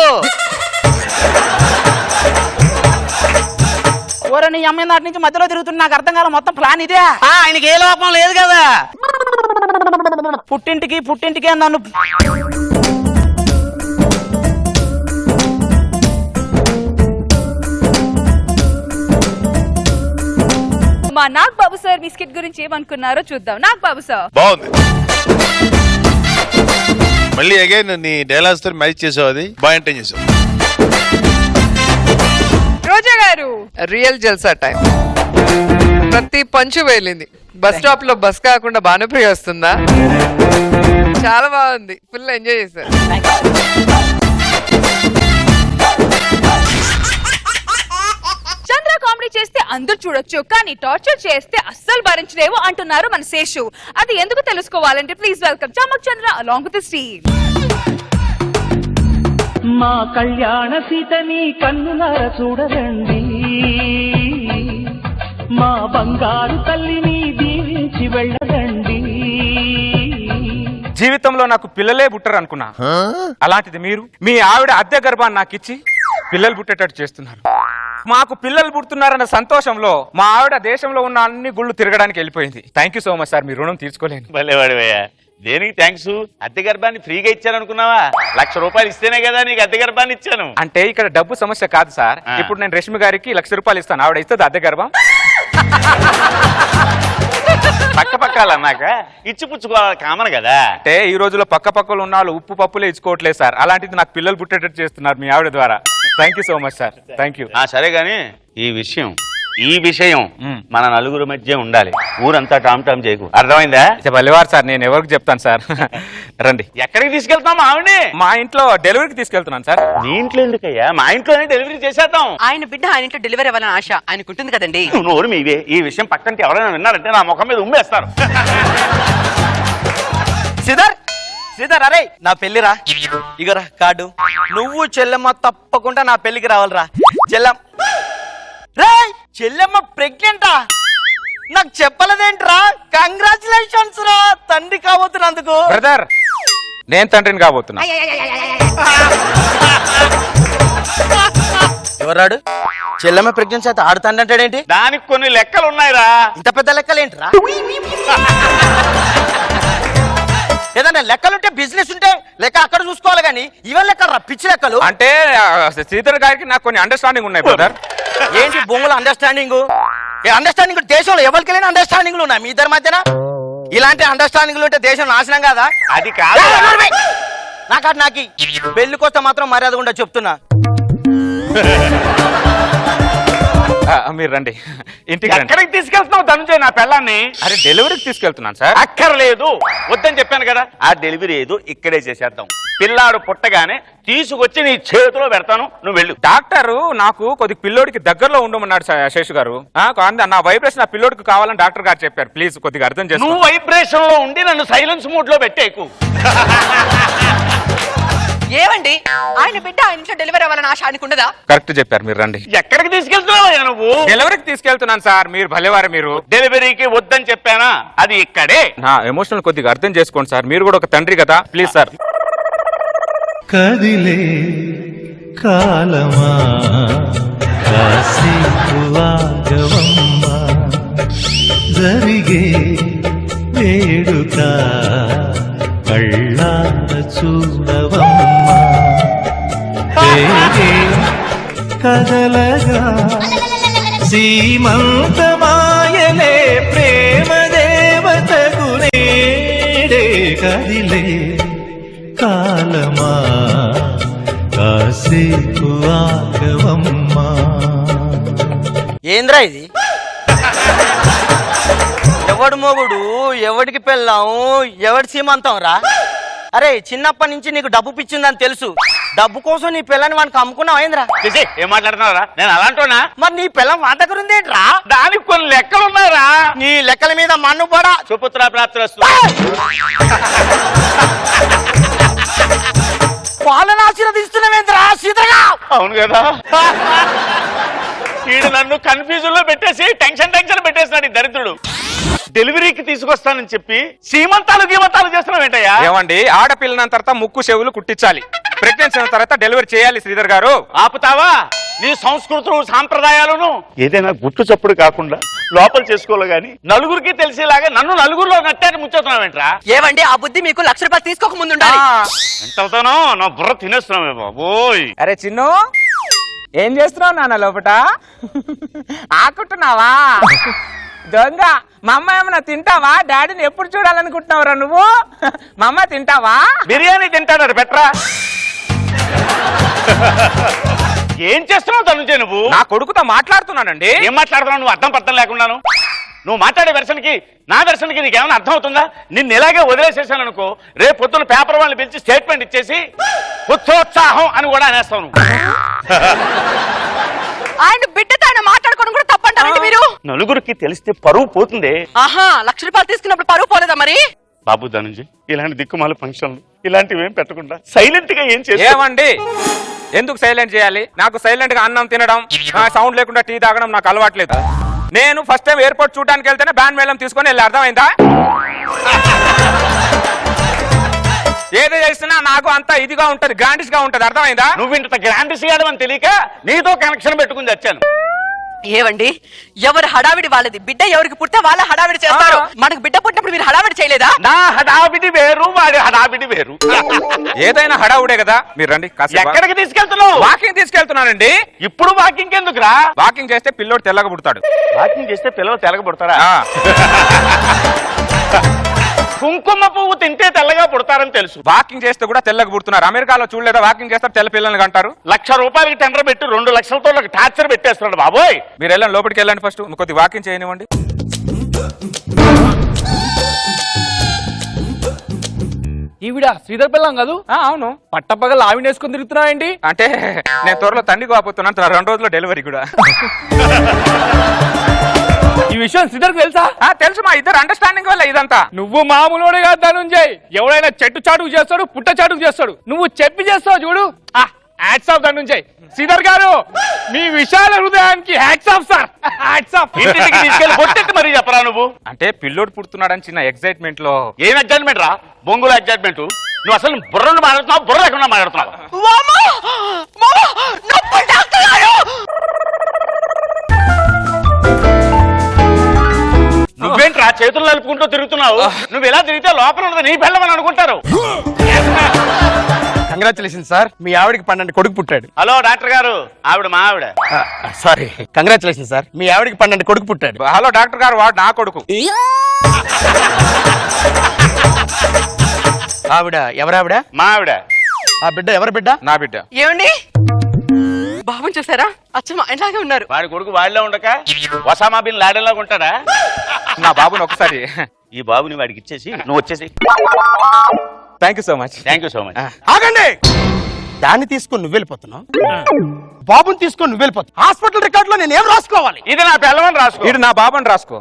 ఓరే నీ అమ్మాయి నాటి నుంచి మధ్యలో తిరుగుతున్నా, నాకు అర్థం కాల. మొత్తం ప్లాన్ ఇదే. ఆయనకి ఏ లోపం లేదు కదా. పుట్టింటికి నన్ను మా నాగ్ బాబు సార్ మీ స్కిట్ గురించి ఏమనుకున్నారో చూద్దాం. నాగ్ బాబు సార్ బాగుంది. మళ్ళీ అగైన్ నీ డైలాగ్స్ తో మ్యాచ్ చేసావు, అది బాగా ఎంటైన్ చేసావు. రోజా గారు రియల్ జల్సా టైం. ప్రతి పంచు వేలింది. బస్ స్టాప్ లో బస్ కాకుండా భానుప్రియ వస్తుందా? చాలా బాగుంది, ఫుల్ ఎంజాయ్ చేశారు. చంద్ర కామెడీ చేస్తే అందరూ చూడొచ్చు, కానీ టార్చర్ చేస్తే అస్సలు భరించలేవు అంటున్నారు మన శేషు. అది ఎందుకు తెలుసుకోవాలంటే please welcome Chammak Chandra along with the team. మా కళ్యాణ సీతని కన్నులార చూడరండి, మా బంగారు తల్లిని దీవించి వెళ్ళరండి. జీవితంలో నాకు పిల్లలే పుట్టరు అనుకున్నా, అలాంటిది మీరు మీ ఆవిడ అద్దె గర్భాన్ని నాకు ఇచ్చి పిల్లలు పుట్టేటట్టు చేస్తున్నారు. మాకు పిల్లలు పుడుతున్నారన్న సంతోషంలో మా ఆవిడ దేశంలో ఉన్న అన్ని గుళ్ళు తిరగడానికి వెళ్ళిపోయింది. Thank you so much sir, మీ రుణం తీర్చుకోలేను. భలేవాడివయ్యా, దేనికి థ్యాంక్స్? అద్దె గర్భాన్ని ఫ్రీగా ఇచ్చారనుకున్నావా? ₹1,00,000 ఇస్తేనే కదా నీకు అద్దె గర్భాన్ని ఇచ్చాను. అంటే ఇక్కడ డబ్బు సమస్య కాదు సార్. ఇప్పుడు నేను రష్మి గారికి ₹1,00,000 ఇస్తాను, ఆవిడ ఇస్తుంది అద్దె గర్భం. పక్క పక్కలు అన్నాక ఇచ్చి పుచ్చుకోవాలి కామన్ కదా. అంటే ఈ రోజుల్లో పక్క పక్కలు ఉన్న వాళ్ళు ఉప్పు పప్పులే ఇచ్చుకోవట్లేదు సార్. అలాంటిది నాకు పిల్లలు పుట్టేటట్టు చేస్తున్నారు మీ ఆవిడ ద్వారా. Thank you so much sir. Thank you. సరే గాని ఈ విషయం మన నలుగురు మధ్య ఉండాలి. ఊరంతా టామ్ టామ్ చేయకు, అర్థమైందా? బలివారు సార్, నేను ఎవరికి చెప్తాను సార్. రండి. ఎక్కడికి తీసుకెళ్తాం ఆవిడని? మా ఇంట్లో డెలివరీకి తీసుకెళ్తున్నాను సార్. నీ ఇంట్లో ఎందుకయ్యా? మా ఇంట్లోనే డెలివరీ చేసేద్దాం. ఆయన బిడ్డ ఆయన ఇంట్లో డెలివరీ అవ్వాలని ఆశ ఆయనకు ఉంటుంది కదండి. నోరు మీవే. ఈ విషయం పక్కంటే ఎవరైనా విన్నారంటే నా ముఖం మీద ఉమ్మేస్తారు. శ్రీధర్ అరే నా పెళ్లిరా, ఇగరా కార్డు. నువ్వు చెల్లెమ్మ తప్పకుండా నా పెళ్లికి రావాలిరా. చెల్లెమ్మ ప్రెగ్నెంటా? నాకు చెప్పలేదేంట్రా? కంగ్రాచులేషన్స్ రా, తండ్రి కాబోతున్నందుకు. బ్రదర్, నేను తండ్రిని కాబోతున్నా. ఎవరాడు? చెల్లెమ్మ ప్రెగ్నెన్సీ అయితే ఆడుతాండి అంటాడేంటి? దానికి కొన్ని లెక్కలు ఉన్నాయిరా. ఇంత పెద్ద లెక్కలేంట్రా? ఏదన్నా లెక్కలుంటే బిజినెస్ ఉంటే లెక్క అక్కడ చూసుకోవాలి కానీ ఇవే లెక్కలు రా, పిచ్చి లెక్కలు. అంటే శ్రీధర్ గారికి నాకు కొన్ని అండర్స్టాండింగ్ ఉన్నాయి బ్రదర్. ఏంటి బొంగుల అండర్స్టాండింగ్? అండర్స్టాండింగ్ దేశంలో ఎవరికి లేని అండర్స్టాండింగ్లు ఉన్నాయి మీ ఇద్దరి మధ్యన. ఇలాంటి అండర్స్టాండింగ్లు ఉంటే దేశం నాశనం కాదా? అది కాదు. నాకు పెళ్లి కోసం మాత్రం మర్యాద కూడా చెప్తున్నా. మీరు రండి, ఇంటికి రండి. ఎక్కడికి తీసుకెళ్తున్నావు ధనుంజయ్ నా పెళ్ళాన్ని? అరే డెలివరీకి తీసుకెళ్తున్నాను సార్. అక్కర్లేదు, వద్దని చెప్పాను కదా. ఆ డెలివరీ ఏదో ఇక్కడే చేసేద్దాం. పిల్లాడు పుట్టగానే తీసుకొచ్చి నీ చేతిలో పెడతాను, నువ్వు వెళ్ళు. డాక్టర్ నాకు కొద్దిగా పిల్లోడికి దగ్గరలో ఉండమన్నాడు శేషు గారు. నా వైబ్రేషన్ ఆ పిల్లోడికి కావాలని డాక్టర్ గారు చెప్పారు. ప్లీజ్ కొద్దిగా అర్థం చేసుకో. నువ్వు వైబ్రేషన్ లో ఉండి నన్ను సైలెన్స్ మూడ్ లో పెట్టేకు. ఏమండి, ఆయన బిడ్డ ఆయన ఇంట్లో డెలివరీ అవ్వాలని ఆశ ఆయనకు ఉండదా? కరెక్ట్ చెప్పారు. మీరు రండి. ఎక్కడికి తీసుకెళ్తున్నావు నువ్వు? డెలివరీకి తీసుకెళ్తున్నాను సార్. మీరు భలేవారు. మీరు డెలివరీకి వద్దని చెప్పానా? అది ఇక్కడే. నా ఎమోషనల్ కొద్దిగా అర్థం చేసుకోండి సార్. మీరు కూడా ఒక తండ్రి కదా, ప్లీజ్ సార్. కదిలే కాలమా కాసేపు ఆగవమ్మా, జరిగే వేడుక కళ్ళార చూడవమ్మా, వేగే కదలగా సీమంతమాయలే ప్రేమ దేవతకు నేడే. కదిలే కాలమా కాసేపు ఆగవమ్మా. ఏంద్రా ఇది? ఎవడు మొగుడు, ఎవడికి పెళ్ళాం, ఎవడి సీమంతం రా? అరే చిన్నప్పటి నుంచి నీకు డబ్బు పిచ్చిందని తెలుసు. డబ్బు కోసం నీ పిల్లని వానికి అమ్ముకున్నావు ఏంద్రా? ఏం మాట్లాడుతున్నారా? నేను అలాంటోనా? మరి నీ పిల్లం వాట దగ్గర ఉందేంట్రా? దానికి కొన్ని లెక్కలు ఉన్నారా? నీ లెక్కల మీద మన్ను పడా. సుపుత్ర ప్రాప్తి వాళ్ళని ఆశీర్వదిస్తున్నావేంద్రా సీతగా? అవును కదా. వీడు నన్ను కన్ఫ్యూజన్ లో పెట్టేసి టెన్షన్ పెట్టేసినాడు ఈ దరిద్రుడు. డెలివరీకి తీసుకొస్తానని చెప్పి సీమంతాలు గీమంతాలు చేస్తున్నావు ఏంటయ్యా? ఏమండి, ఆడపిల్లని తర్వాత ముక్కు చెవులు కుట్టించాలి, ప్రెగ్నెన్సీ అయిన తర్వాత డెలివరీ చేయాలి. శ్రీధర్ గారు ఆపుతావా? నీ సంస్కృతులు సాంప్రదాయాలను ఏదైనా గుట్టు చప్పుడు కాకుండా లోపల చేసుకోవాలి గాని నలుగురికి తెలిసేలాగా నన్ను నలుగురిలో నట్టాన్ని ముచ్చేస్తున్నావేంట్రా? ఏమండి, ఆ బుద్ధి మీకు ₹1,00,000 తీసుకోక ముందు ఉండాలి. ఎంతవుతానో నా బుర్ర తినేస్తున్నావే బాబోయ్. అరే చిన్ను, ఏం చేస్తున్నావు నాన్న లోపట? ఆకుంటున్నావా? దొంగ మా అమ్మ ఏమన్నా తింటావా? డాడీని ఎప్పుడు చూడాలనుకుంటున్నావురా నువ్వు? మా అమ్మ తింటావా? బిర్యానీ తింటాడు పెట్రా. ఏం చేస్తున్నావు ధనుంజయ్ నువ్వు? నా కొడుకుతో మాట్లాడుతున్నానండి. ఏం మాట్లాడుతున్నావు నువ్వు? అర్థం పర్థం లేకున్నాను. నువ్వు మాట్లాడే వెర్షన్కి నా వెర్షన్కి నీకేమైనా అర్థం అవుతుందా? నిన్ను ఇలాగే వదిలేసేసాను అనుకో, రేపు పొద్దున్న పేపర్ వాళ్ళని పిలిచి స్టేట్మెంట్ ఇచ్చేసి ఉత్సోత్సాహం అని కూడా అనేస్తావు నువ్వు. ఆయన బిడ్డతో ఆయన మాట్లాడుకోవడం కూడా తప్పంటారండి మీరు? నలుగురికి తెలిస్తే పరువు పోతుంది. ఆహా, ₹1,00,000 తీసుకున్నప్పుడు పరువు పోలేదా మరి? బాబు ధనుంజయ్, ఇలాంటి దిక్కుమాల ఫంక్షన్లు ఇలాంటివి ఏం పెట్టకుండా సైలెంట్ గా ఏం చేస్తావు? ఏమండి, ఎందుకు సైలెంట్ చేయాలి? నాకు సైలెంట్ గా అన్నం తినడం, సౌండ్ లేకుండా టీ తాగడం నాకు అలవాట్లేదు. నేను ఫస్ట్ టైం ఎయిర్పోర్ట్ చూడడానికి వెళ్తేనే బ్యాండ్ మేళం తీసుకొని వెళ్ళి, అర్థమైందా? ఏది చేసినా నాకు అంత ఇదిగా ఉంటది, గ్రాండిష్ గా ఉంటది, అర్థమైందా? నువ్వు ఇంత గ్రాండిష్ గాడు అని తెలియక నీతో కనెక్షన్ పెట్టుకుని వచ్చాను. ఏవండి ఎవరు హడావిడి వాళ్ళది, బిడ్డ ఎవరికి పుట్టే వాళ్ళ హడావిడి చేస్తారు. మనకు బిడ్డ పుట్టినప్పుడు మీరు హడావిడి చేయలేదా? నా హడావిడి వేరు, వాడి హడావిడి వేరు. ఏదైనా హడావుడే కదా. మీరు రండి. ఎక్కడికి తీసుకెళ్తున్నావు? వాకింగ్ తీసుకెళ్తున్నానండి. ఇప్పుడు వాకింగ్ ఎందుకురా? వాకింగ్ చేస్తే పిల్లోడు తెల్లగా పుడతాడు. వాకింగ్ చేస్తే పిల్లలు తెల్లగబుడతారా? కుంకుమ పువ్వు తింటే తెల్లగా పుడతారని తెలుసు. వాకింగ్ చేస్తే కూడా తెల్లగా పుడుతున్నారు. అమెరికాలో చూడలేదా? వాకింగ్ చేస్తారు తెల్ల పిల్లల్ని అంటారు. ₹1,00,000 టెండర్ పెట్టి 2 లక్షలతో టార్చర్ పెట్టేస్తున్నాడు బాబోయ్. మీరు వెళ్ళండి, లోపలికి వెళ్ళండి. ఫస్ట్ కొద్ది వాకింగ్ చేయనివ్వండి. ఈవిడ శ్రీధర్ పిల్లం కాదు? అవును. పట్టపగలు ఆవిడ వేసుకొని తిరుగుతున్నాయండి. అంటే నేను త్వరలో తండ్రికి కాబోతున్నాను. 2 రోజుల్లో డెలివరీ కూడా. ఈ విషయం శ్రీధర్కి తెలుసా? తెలుసు. మా ఇద్దరు అండర్స్టాండింగ్ వల్ల ఇదంతా. నువ్వు మామూలుడే కాదు ధనుంజయ్. ఎవడైనా చెట్టు చాటుకు చేస్తాడు, పుట్ట చాటుకు చేస్తాడు. నువ్వు చెప్పి చేస్తావు చూడు. Hats off Dhananjay. శ్రీధర్ గారు, మీ విశాల హృదయానికి hats off sir. Hats off. ఇంటికి తీసుకెళ్ళి కొట్టెట్టు మరి చెప్పరా నువ్వు? అంటే పిల్లోడు పుడుతున్నాడని చిన్న ఎక్సైట్మెంట్ లో. ఏం ఎగ్జైట్మెంట్ రా? బొంగుల ఎగ్జైట్మెంట్. నువ్వు అసలు బుర్రను మాట్లాడుతున్నావు, బుర్ర లేకుండా మాట్లాడుతున్నావు. నువ్వేంట్రా చేతులు నలుపుకుంటూ తిరుగుతున్నావు? నువ్వు ఎలా తిరిగితే లోపల ఉన్నది నీ పెళ్ళమని అనుకుంటారు. కంగ్రాచులేషన్ సార్, మీ ఆవిడకి 12 కొడుకు పుట్టాడు. హలో డాక్టర్ గారు, ఆవిడ మా ఆవిడ. సారీ, కంగ్రాచులేషన్ సార్, మీ ఆవిడకి 12 కొడుకు పుట్టాడు. హలో డాక్టర్ గారు, వాడు నా కొడుకు. ఆవిడ ఎవరావిడ? మా ఆవిడ. ఆ బిడ్డ ఎవరి బిడ్డ? నా బిడ్డ. ఏమండి బాబుని చూసారా? అచ్చం ఆయనలాగే ఉన్నారు. వాడి కొడుకు వాళ్ళలో ఉండక ఒసామా బిన్ లాడెన్ లాగా ఉంటాడా? నా బాబుని ఒకసారి ఈ బాబుని వాడికి ఇచ్చేసి నువ్వు వచ్చేసి. Thank you so much. Thank you so much. ఆగండి. దాన్ని తీసుకొని నువ్వు వెళ్ళిపోతున్నావు, బాబుని తీసుకొని నువ్వు వెళ్ళిపోతావు. హాస్పిటల్ రికార్డ్ లో నేను ఏం రాసుకోవాలి? ఇది నా పిల్లవని రాసుకో. ఇది నా బాబుని రాసుకో.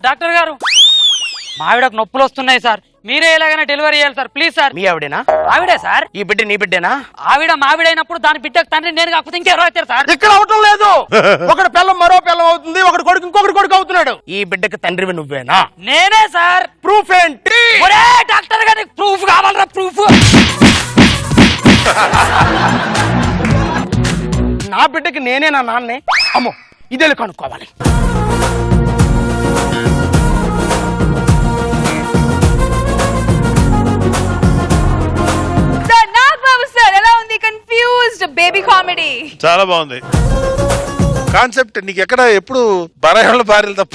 డాక్టర్ గారు, మా ఆవిడకు నొప్పులు వస్తున్నాయి సార్. మీరే ఎలాగైనా డెలివరీ చేయాలి సార్, ప్లీజ్ సార్. మీ ఆవిడేనా? ఆవిడే సార్. ఈ బిడ్డ నీ బిడ్డేనా? ఆవిడ మావిడైనప్పుడు దాని బిడ్డకు తండ్రి నేను కాకపోతే ఇంకెవరో అవుతారు సార్. ఇక్కడ అవటం లేదు. ఒకటి పిల్లం మరో పిల్లం అవుతుంది, ఒకటి కొడుకు ఇంకొకటి కొడుకు అవుతున్నాడు. ఈ బిడ్డకి తండ్రివి నువ్వేనా? నేనే సార్. ప్రూఫ్ ఏంటి? ఒరే డాక్టర్ గారికి ప్రూఫ్ కావాలరా, ప్రూఫ్. నా బిడ్డకి నేనే నా నాన్నే? అమ్మో, ఇదే కనుక్కోవాలి. ఎలా ఉంది కన్ఫ్యూజ్డ్ బేబీ కామెడీ? చాలా బాగుంది కాన్సెప్ట్. నీకు ఎక్కడ ఎప్పుడు బరాయిల భార్యలు తప్ప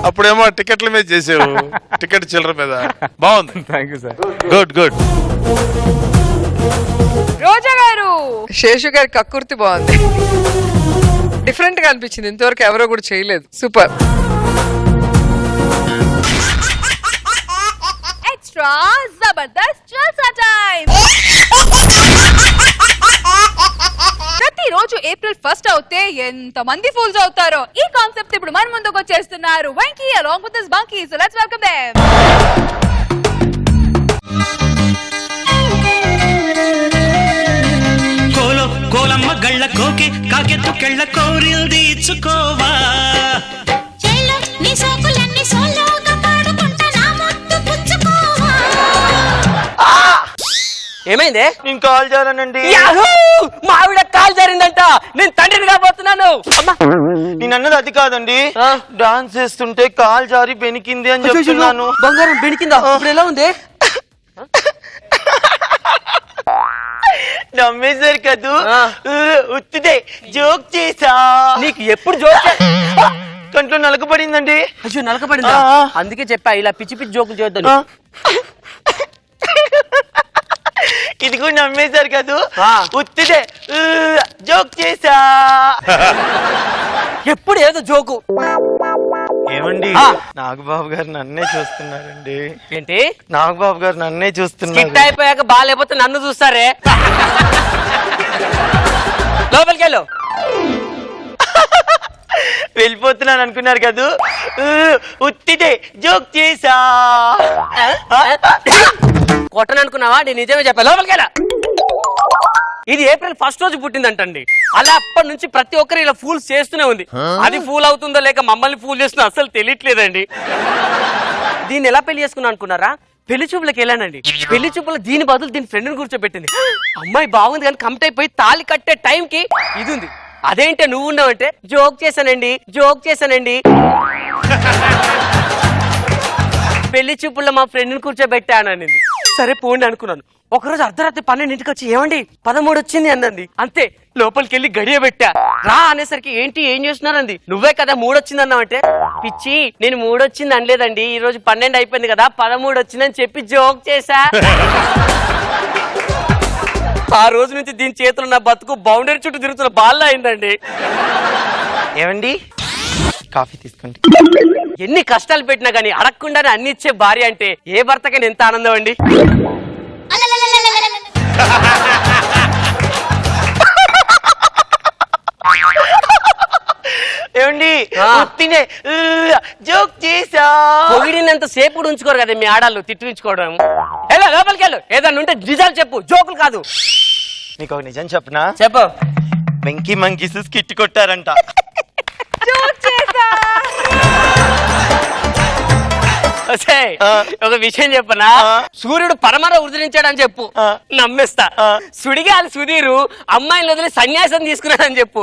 అప్పుడేమో టికెట్ల మీద చేసేవు, టికెట్ చిల్లర మీద. బాగుంది. Thank you sir. Good good. Roja garu, Seshu గారి కక్కుర్తి బాగుంది, డిఫరెంట్ గా అనిపించింది. ఇంతవరకు ఎవరో కూడా చేయలేదు. సూపర్. ఎక్స్ట్రా జబర్దస్త్ జల్సా టైం. ప్రతిరోజు ఏప్రిల్ 1 అవుతే ఎంత మంది ఫూల్స్ అవుతారో ఈ కాన్సెప్ట్ ఇప్పుడు మన ముందుకు వచ్చేస్తున్నారు Venky along with this Bunky. So let's welcome them. కోలో కోలమ్మ గళ్ళ కోకే కాకెత్తు కెళ్ళ కోరిల్ది ఇచ్చుకోవా. చేలో నీ సోకులన్నీ సోలోగా పాడుకుంటా నా ముద్దు పుచ్చుకోవా. ఏమైందే? నేను కాల్ జారానండి. మా ఆవిడ కాల్ జారిందంట, నేను తండ్రిని కాబోతున్నాను. నేను అన్నది అది కాదండి, డాన్స్ చేస్తుంటే కాల్ జారి బెనికింది అని చెప్తున్నాను. బంగారం బెనికిందా? ఇప్పుడు ఎలా ఉంది? నమ్మేశారు కదూ? ఉత్తిదే జోక్ చేసా. నీకు ఎప్పుడు జోక్? కంట్లో నలకపడిందండి. అయ్యో, నలకపడిందా? అందుకే చెప్పా ఇలా పిచ్చి పిచ్చి జోకులు చేయొద్దని. ఇది కూడా నమ్మేశారు కదూ? ఉత్తిదే జోక్ చేసా. ఎప్పుడు ఏదో జోకు. ఏమండి, నాగబాబు గారు నన్నే చూస్తున్నారండి. ఏంటి? నాగబాబు గారు నన్నే చూస్తున్నారు. హిట్ అయిపోయాక బాగాలేకపోతే నన్ను చూస్తారే. లోపలికి వెళ్ళు. వెళ్ళిపోతున్నాను అనుకున్నారు కదూ? ఉత్తిదే జోక్ చేసా. కొట్టను అనుకున్నావా? నేను నిజమే చెప్పా. లోపలికి వెళ్ళా. ఇది ఏప్రిల్ 1 రోజు పుట్టిందంటండి. అలా అప్పటి నుంచి ప్రతి ఒక్కరు ఇలా ఫూల్స్ చేస్తూనే ఉంది. అది ఫూల్ అవుతుందో లేక మమ్మల్ని ఫూల్ చేస్తుందో అసలు తెలియట్లేదండి. దీన్ని ఎలా పెళ్లి చేసుకున్నా అనుకున్నారా? పెళ్లి చూపులకు వెళ్ళానండి. పెళ్లి చూపులో దీని బదులు దీని ఫ్రెండ్ని కూర్చోబెట్టింది. అమ్మాయి బాగుంది కానీ కమిట్ అయిపోయి తాళి కట్టే టైంకి ఇది ఉంది. అదేంటే నువ్వు ఉన్నావంటే జోక్ చేశానండి. పెళ్లి చూపుల్లో మా ఫ్రెండ్ని కూర్చోబెట్టానని. సరే పోండి అనుకున్నాను. ఒకరోజు అర్ధరాత్రి 12ంటికి వచ్చి ఏమండి 13 వచ్చింది అన్నది. అంతే లోపలికి వెళ్ళి గడియ పెట్టా. రా అనేసరికి ఏంటి ఏం చేస్తున్నారంది. నువ్వే కదా 3 వచ్చింది అన్నావంటే పిచ్చి నేను 3 వచ్చింది అనలేదండి, ఈ రోజు 12 అయిపోయింది కదా 13 వచ్చిందని చెప్పి జోక్ చేశా. ఆ రోజు నుంచి దీని చేతులు నా బతుకు బౌండరీ చుట్టూ తిరుగుతున్న బాల్లా అయిందండి. ఏమండి కాఫీ తీసుకోండి. ఎన్ని కష్టాలు పెట్టినా గానీ అడగకుండానే అన్ని ఇచ్చే భార్య అంటే ఏ భర్తకైనా ఎంత ఆనందం అండి. ఏమండి జోక్ చేసా. పొగిడినంత సేపు ఉంచుకోరు కదా మీ ఆడాళ్ళు తిట్టించుకోవడం. ఎలా లోపలికి వెళ్ళు, ఏదన్నా ఉంటే నిజాలు చెప్పు, జోకులు కాదు. నీకు ఒక నిజం చెప్పనా? చెప్పు. వెంకీ మంకీస్ స్కిట్ కొట్టారంట. ఒక విషయం చెప్పనా? సూర్యుడు పరమర ఉదరించాడని చెప్పు, నమ్మేస్తా. సుడిగాలి సుధీరు అమ్మాయిని వదిలి సన్యాసం తీసుకున్నాడని చెప్పు,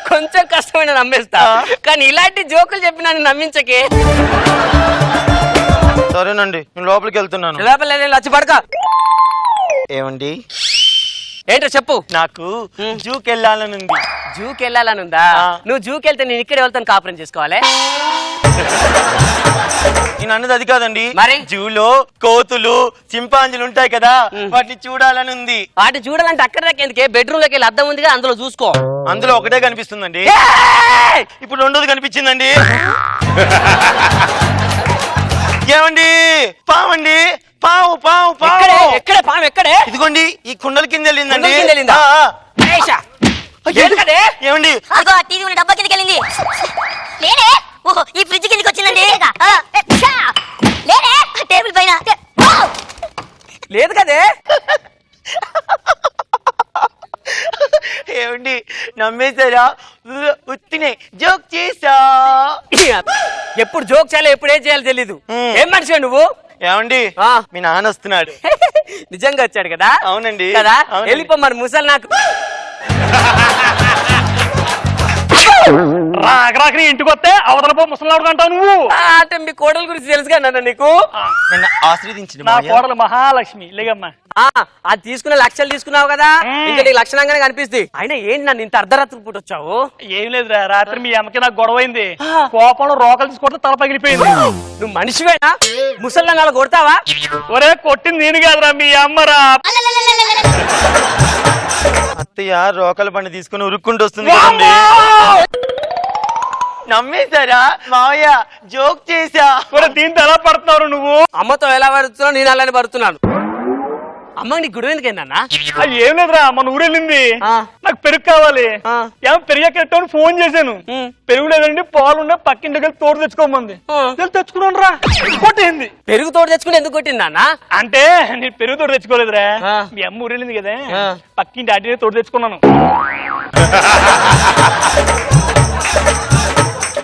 కొంచెం కష్టమైన నమ్మేస్తా. కానీ ఇలాంటి జోకులు చెప్పి నన్ను నమ్మించకే. సరేనండి నేను లోపలికి వెళ్తున్నాను. లోపల వచ్చి పడక. ఏమండి ఏంటో చెప్పు. నాకు జూకి వెళ్ళాలనుంది. జూకి వెళ్ళాలనుందా? నువ్వు జూకి వెళ్తే నేను ఇక్కడ వెళ్తాను, కాపురం చేసుకోవాలి. నేను అన్నది అది కాదండి. మరి జూలో కోతులు చింపాంజీలు ఉంటాయి కదా, వాటిని చూడాలని ఉంది. వాటిని చూడాలంటే అక్కడ దాకా ఎందుకే? బెడ్రూమ్ లోకి వెళ్ళి అద్దం ఉందిగా, అందులో చూసుకో. అందులో ఒకటే కనిపిస్తుందండి, ఇప్పుడు రెండోది కనిపించిందండి. ఏమండి పావండి, పావు పావు పావు ఎక్కడే పాము? ఎక్కడే? ఇదిగోండి ఈ కుండల కింద వెళ్ళిందండి. ఏమండి టీవీ ఉన్న డబ్బా కిందకి వెళ్ళింది. లేడే ఓహో ఈ ఫ్రిడ్జ్ కిందకి వచ్చిందండి. లేడే టేబుల్ పైన లేదు కదే. ఏమండి నమ్మేశారా? ఉత్తినే జోక్ చేసా. ఎప్పుడు జోక్ చేయాలి ఎప్పుడు ఏం చేయాలో తెలీదు. ఏం మనిషి నువ్వు? ఏమండి మీ నాన్న వస్తున్నాడు. నిజంగా వచ్చాడు కదా? అవునండి కదా. వెళ్ళిపో మరి ముసలి నాకు. రాకరాకరి ఇంటికి వస్తే అవతల పో ముసలాడు అంటావు నువ్వు. అంటే మీ కోడల గురించి తెలుసుగా నాన్న నీకు. నన్ను ఆశీర్వదించండి. నా కోడలు మహాలక్ష్మి లేగమ్మా. అది తీసుకునే లక్షలు తీసుకున్నావు కదా, ఇంకా నీకు లక్షణంగానే కనిపిస్తుంది. అయినా ఏంటి నన్ను ఇంత అర్ధరాత్రి పూట వచ్చావు? ఏం లేదురా, రాత్రి మీ అమ్మకి నాకు గొడవ అయింది. కోపంలో రోకలు తీసుకుంటే తల పగిలిపోయింది. నువ్వు మనిషివేనా? ముసల్లా కొడతావా? ఒరే కొట్టింది నేను కాదురా మీ అమ్మరా. అత్తయ్య రోకల బండి తీసుకుని ఉరుక్కుంటూ వస్తుంది కదండి. నమ్మేశారా మావయ్య? జోక్ చేసా. దీంతో ఎలా పడుతున్నారు నువ్వు? అమ్మతో ఎలా పడుతున్నావు? నేను అలానే పడుతున్నాను. అమ్మ నీకు గుడి ఎందుకు ఏందన్నా? ఏం లేదురా, మన ఊరు వెళ్ళింది, నాకు పెరుగు కావాలి. ఏమో పెరిగాకెట్టాను ఫోన్ చేశాను, పెరుగు లేదండి పాలున్నా పక్కింటికి వెళ్ళి తోడు తెచ్చుకోమంది. తెచ్చుకున్నాను రా, కొట్టింది. పెరుగు తోడు తెచ్చుకుని ఎందుకు కొట్టింది అన్న? అంటే నేను పెరుగు తోడు తెచ్చుకోలేదురా, మీ అమ్మ ఊరు వెళ్ళింది కదా, పక్కింటి ఆంటీ తోడు తెచ్చుకున్నాను.